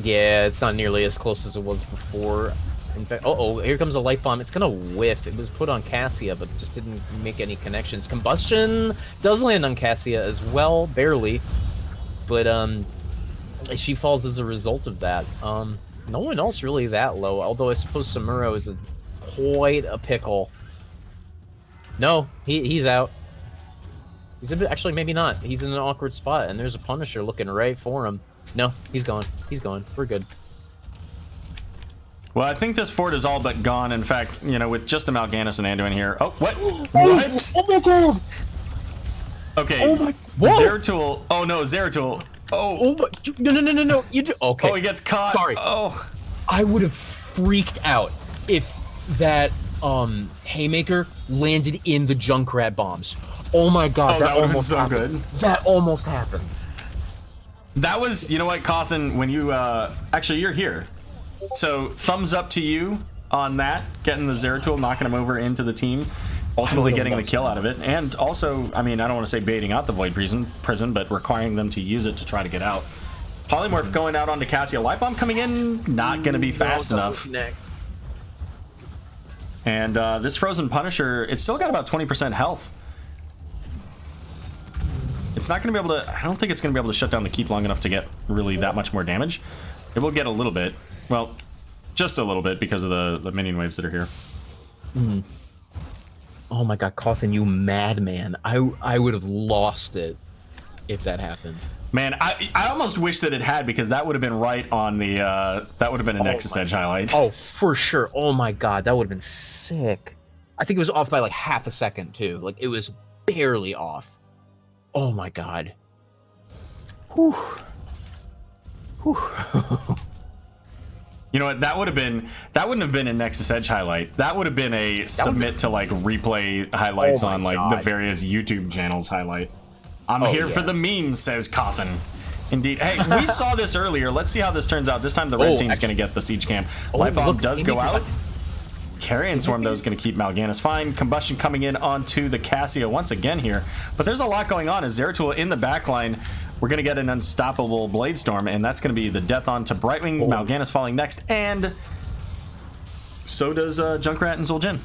Speaker 5: Yeah, it's not nearly as close as it was before. In fact, uh-oh, here comes a light bomb. It's gonna whiff. It was put on Cassia, but just didn't make any connections. Combustion does land on Cassia as well, barely. But she falls as a result of that. No one else really that low, although I suppose Samuro is quite a pickle. No, he's out. He's a bit, actually, maybe not. He's in an awkward spot, and there's a Punisher looking right for him. No, he's gone. He's gone. We're good.
Speaker 4: Well, I think this fort is all but gone. In fact, you know, with just the Mal'Ganis and Anduin here. Oh, what? What?
Speaker 5: Oh my god!
Speaker 4: Okay.
Speaker 5: Oh my... Whoa!
Speaker 4: Zeratul. Oh no, Zeratul. Oh.
Speaker 5: Oh my... No. You do... Okay.
Speaker 4: Oh, he gets caught.
Speaker 5: Sorry.
Speaker 4: Oh.
Speaker 5: I would have freaked out if that haymaker landed in the Junkrat bombs. Oh my god, that almost
Speaker 4: so
Speaker 5: happened.
Speaker 4: good.
Speaker 5: That almost happened.
Speaker 4: That was, you know what, Cawthon, when you actually you're here. So thumbs up to you on that, getting the Zeratul, knocking him over into the team, ultimately getting the kill out of it, and also, I mean, I don't want to say baiting out the Void prison, but requiring them to use it to try to get out. Polymorph going out onto Cassia. Light Bomb coming in, not going to be fast enough.
Speaker 5: Connect.
Speaker 4: And this Frozen Punisher, it's still got about 20% health. It's not going to be able to, I don't think it's going to be able to shut down the keep long enough to get really that much more damage. It will get a little bit. Well, just a little bit because of the minion waves that are here.
Speaker 5: Mm. Oh my god, Cawthon, you madman. I would have lost it if that happened.
Speaker 4: Man, I almost wish that it had, because that would have been right on the, that would have been a Nexus Edge highlight.
Speaker 5: Oh, for sure. Oh my god, that would have been sick. I think it was off by like half a second too. Like, it was barely off. Oh my god. Whew. Whew.
Speaker 4: You know what? That wouldn't have been a Nexus Edge highlight. That would have been a submit to like replay highlights on like the various YouTube channels highlight. I'm here for the memes, says Cawthon. Indeed. Hey, we saw this earlier. Let's see how this turns out. This time the red team's going to get the siege camp. Light Bomb does go out. Carrion Swarm, though, is going to keep Mal'Ganis fine. Combustion coming in onto the Cassia once again here. But there's a lot going on. As Zeratul in the backline, we're going to get an unstoppable Blade Storm, and that's going to be the death on to Brightwing. Mal'Ganis falling next, and so does Junkrat and Zul'jin.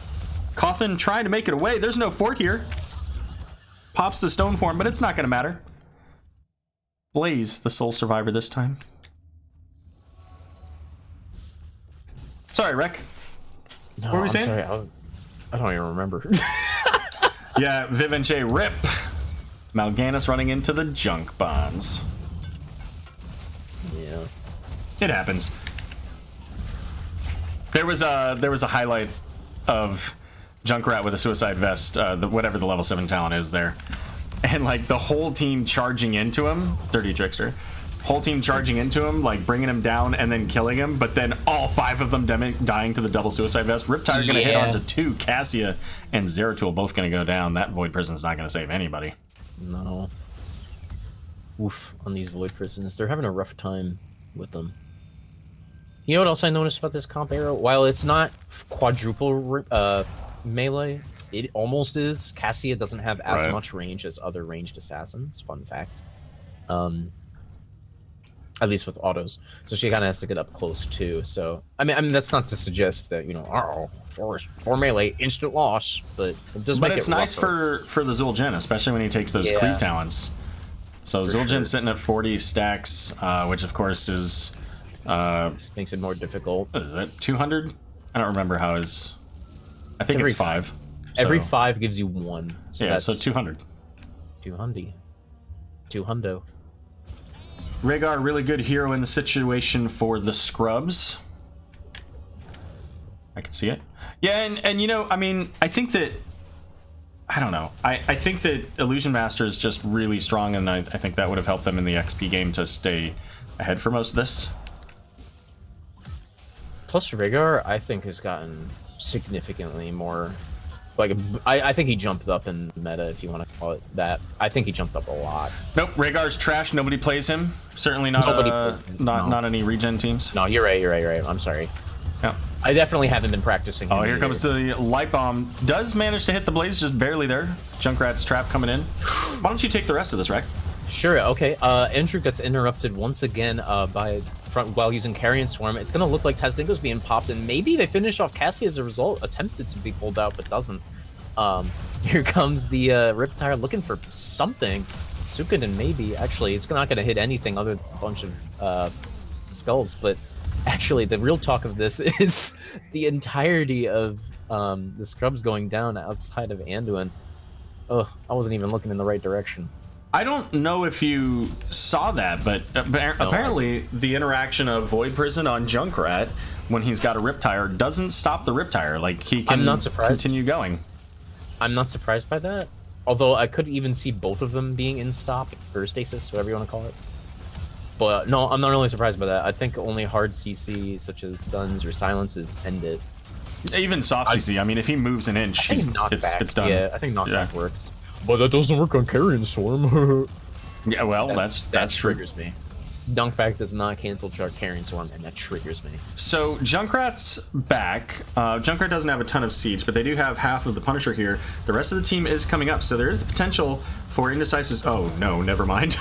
Speaker 4: Cawthon trying to make it away. There's no fort here. Pops the stone form, but it's not going to matter. Blaze, the sole survivor this time. Sorry, Rek.
Speaker 5: No,
Speaker 4: what were we saying?
Speaker 5: Sorry, I don't even remember.
Speaker 4: Yeah, Vivenche rip. Mal'Ganis running into the junk bombs.
Speaker 5: Yeah.
Speaker 4: It happens. There was a highlight of Junkrat with a suicide vest, whatever the level 7 talent is there. And like the whole team charging into him, Dirty Trickster. Whole team charging into him, like bringing him down and then killing him, but then all 5 of them dying to the double suicide vest. Riptide gonna hit onto 2. Cassia and Zeratul both gonna go down. That Void Prison's not gonna save anybody.
Speaker 5: No. Oof, on these Void Prisons. They're having a rough time with them. You know what else I noticed about this comp Aero? While it's not quadruple melee, it almost is. Cassia doesn't have as much range as other ranged assassins. Fun fact. At least with autos, so she kind of has to get up close too. So I mean that's not to suggest that, you know, for melee instant loss, but it does. But make it's
Speaker 4: nice for the Zul'jin, especially when he takes those cleave talents. So Zul'jin sitting at 40 stacks, which of course is
Speaker 5: makes it more difficult.
Speaker 4: What is it? 200? I don't remember how his. I think it's 5.
Speaker 5: Every 5 gives you 1. So
Speaker 4: yeah,
Speaker 5: that's
Speaker 4: so 200.
Speaker 5: 200. 200.
Speaker 4: Rhaegar, really good hero in the situation for the Scrubs. I can see it. Yeah, and you know, I mean, I think that, I don't know. I think that Illusion Master is just really strong, and I think that would have helped them in the XP game to stay ahead for most of this.
Speaker 5: Plus, Rhaegar, I think, has gotten significantly more. Like, I think he jumped up in meta, if you want to call it that. I think he jumped up a lot.
Speaker 4: Nope, Rhaegar's trash. Nobody plays him. Certainly not. Not any regen teams.
Speaker 5: No, you're right. I'm sorry.
Speaker 4: Yeah.
Speaker 5: I definitely haven't been practicing.
Speaker 4: Oh, here comes the light bomb. Does manage to hit the blaze, just barely there. Junkrat's trap coming in. Why don't you take the rest of this, Rek?
Speaker 5: Sure, okay. Andrew gets interrupted once again by front while using Carrion Swarm. It's gonna look like Tazdingo's being popped, and maybe they finish off Cassie as a result. Attempted to be pulled out, but doesn't. Here comes the Riptire looking for something. Suikoden maybe. Actually, it's not gonna hit anything other than a bunch of skulls, but actually the real talk of this is the entirety of the scrubs going down outside of Anduin. Oh, I wasn't even looking in the right direction.
Speaker 4: I don't know if you saw that, but apparently the interaction of Void Prison on Junkrat when he's got a Riptire doesn't stop the Riptire. Like, he can
Speaker 5: I'm not surprised.
Speaker 4: continue going.
Speaker 5: I'm not surprised by that. Although I could even see both of them being in stop or stasis, whatever you want to call it. But no, I'm not really surprised by that. I think only hard CC such as stuns or silences end it.
Speaker 4: Even soft CC. I mean, if he moves an inch, it's done.
Speaker 5: Yeah, I think knockback works. But that doesn't work on Carrion Swarm.
Speaker 4: Yeah, well,
Speaker 5: that
Speaker 4: that's true.
Speaker 5: triggers me. Dunkback does not cancel Carrion Swarm, and that triggers me.
Speaker 4: So Junkrat's back. Junkrat doesn't have a ton of siege, but they do have half of the Punisher here. The rest of the team is coming up, so there is the potential for Indecisive. Oh no, never mind.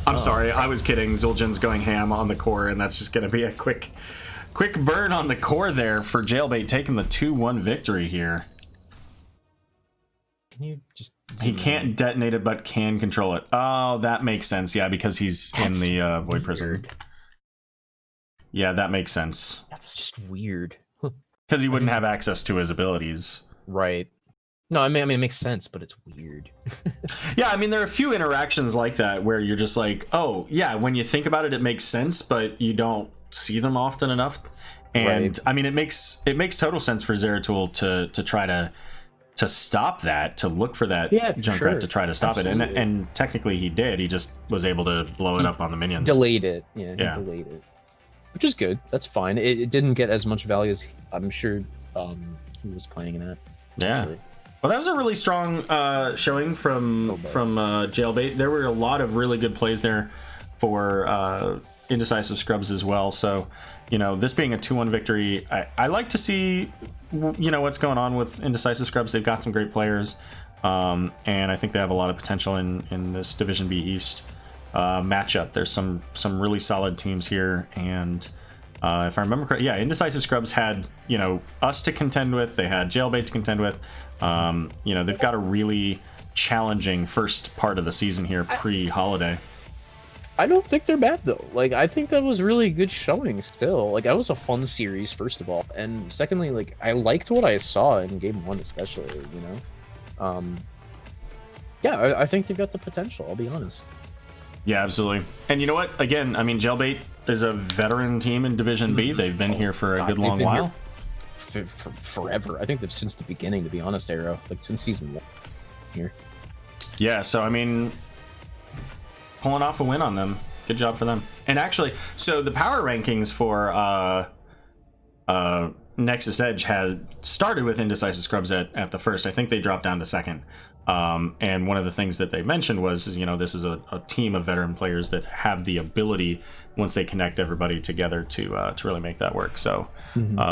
Speaker 4: I'm sorry, I was kidding. Zul'jin's going ham on the core, and that's just going to be a quick burn on the core there for Jailbait, taking the 2-1 victory here.
Speaker 5: Can you just...
Speaker 4: He can't detonate it, but can control it. Oh, that makes sense. Yeah, because he's in the Void Prison. Yeah, that makes sense.
Speaker 5: That's just weird.
Speaker 4: Because he wouldn't have access to his abilities.
Speaker 5: Right. No, I mean it makes sense, but it's weird.
Speaker 4: Yeah, I mean, there are a few interactions like that where you're just like, oh, yeah, when you think about it, it makes sense, but you don't see them often enough. And,
Speaker 5: right.
Speaker 4: I mean, it makes total sense for Zeratul to try to stop that, to look for that Junkrat to try to stop it. And technically he did. He just was able to blow it up on the minions.
Speaker 5: Delayed it. Yeah, he delayed it. Which is good. That's fine. It didn't get as much value as I'm sure he was playing in that.
Speaker 4: Yeah.
Speaker 5: Actually.
Speaker 4: Well, that was a really strong showing from Jailbait. There were a lot of really good plays there for Indecisive Scrubs as well. So, you know, this being a 2-1 victory, I like to see, you know, what's going on with Indecisive Scrubs. They've got some great players, and I think they have a lot of potential in this Division B East matchup. There's some really solid teams here, and if I remember correctly, yeah, Indecisive Scrubs had, you know, us to contend with. They had Jailbait to contend with. You know, they've got a really challenging first part of the season here pre-holiday.
Speaker 5: I don't think they're bad though. Like, I think that was really good showing still. Like, that was a fun series, first of all, and secondly, like, I liked what I saw in game 1 especially, you know. Yeah, I think they've got the potential, I'll be honest.
Speaker 4: Yeah, absolutely. And you know what, again, I mean, Jailbait is a veteran team in Division B. They've been here for a good long while.
Speaker 5: For forever. I think they've since the beginning, to be honest, Aero, like since season 1 here. Yeah,
Speaker 4: so I mean, pulling off a win on them. Good job for them. And actually, so the power rankings for Nexus Edge has started with Indecisive Scrubs at the first. I think they dropped down to second. And one of the things that they mentioned was, you know, this is a team of veteran players that have the ability, once they connect everybody together, to really make that work. So, and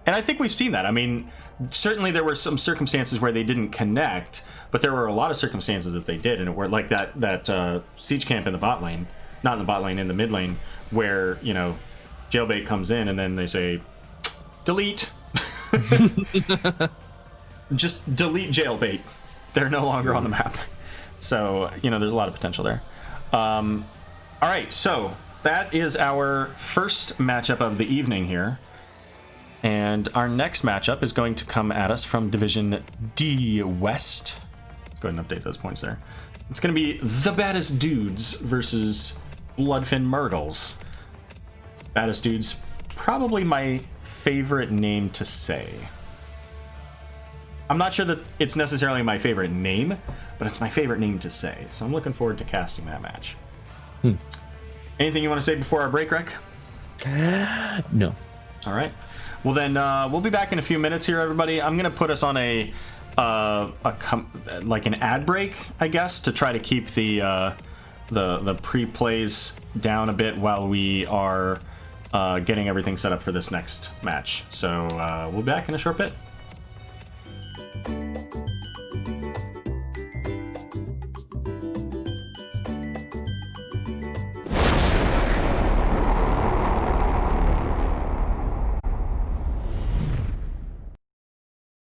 Speaker 4: I think we've seen that. I mean, certainly there were some circumstances where they didn't connect, but there were a lot of circumstances that they did, and it were like that siege camp in the bot lane, not in the bot lane, in the mid lane, where, you know, Jailbait comes in and then they say, delete. Just delete Jailbait. They're no longer on the map. So, you know, there's a lot of potential there. All right, so that is our first matchup of the evening here. And our next matchup is going to come at us from Division D West. Go ahead and update those points there. It's going to be the Baddest Dudes versus Bloodfin Myrtles. Baddest Dudes, probably my favorite name to say. I'm not sure that it's necessarily my favorite name, but it's my favorite name to say. So I'm looking forward to casting that match. Anything you want to say before our break, Rek?
Speaker 5: No.
Speaker 4: All right. Well, then we'll be back in a few minutes here, everybody. I'm going to put us on like an ad break, I guess, to try to keep the pre-plays down a bit while we are getting everything set up for this next match. So we'll be back in a short bit.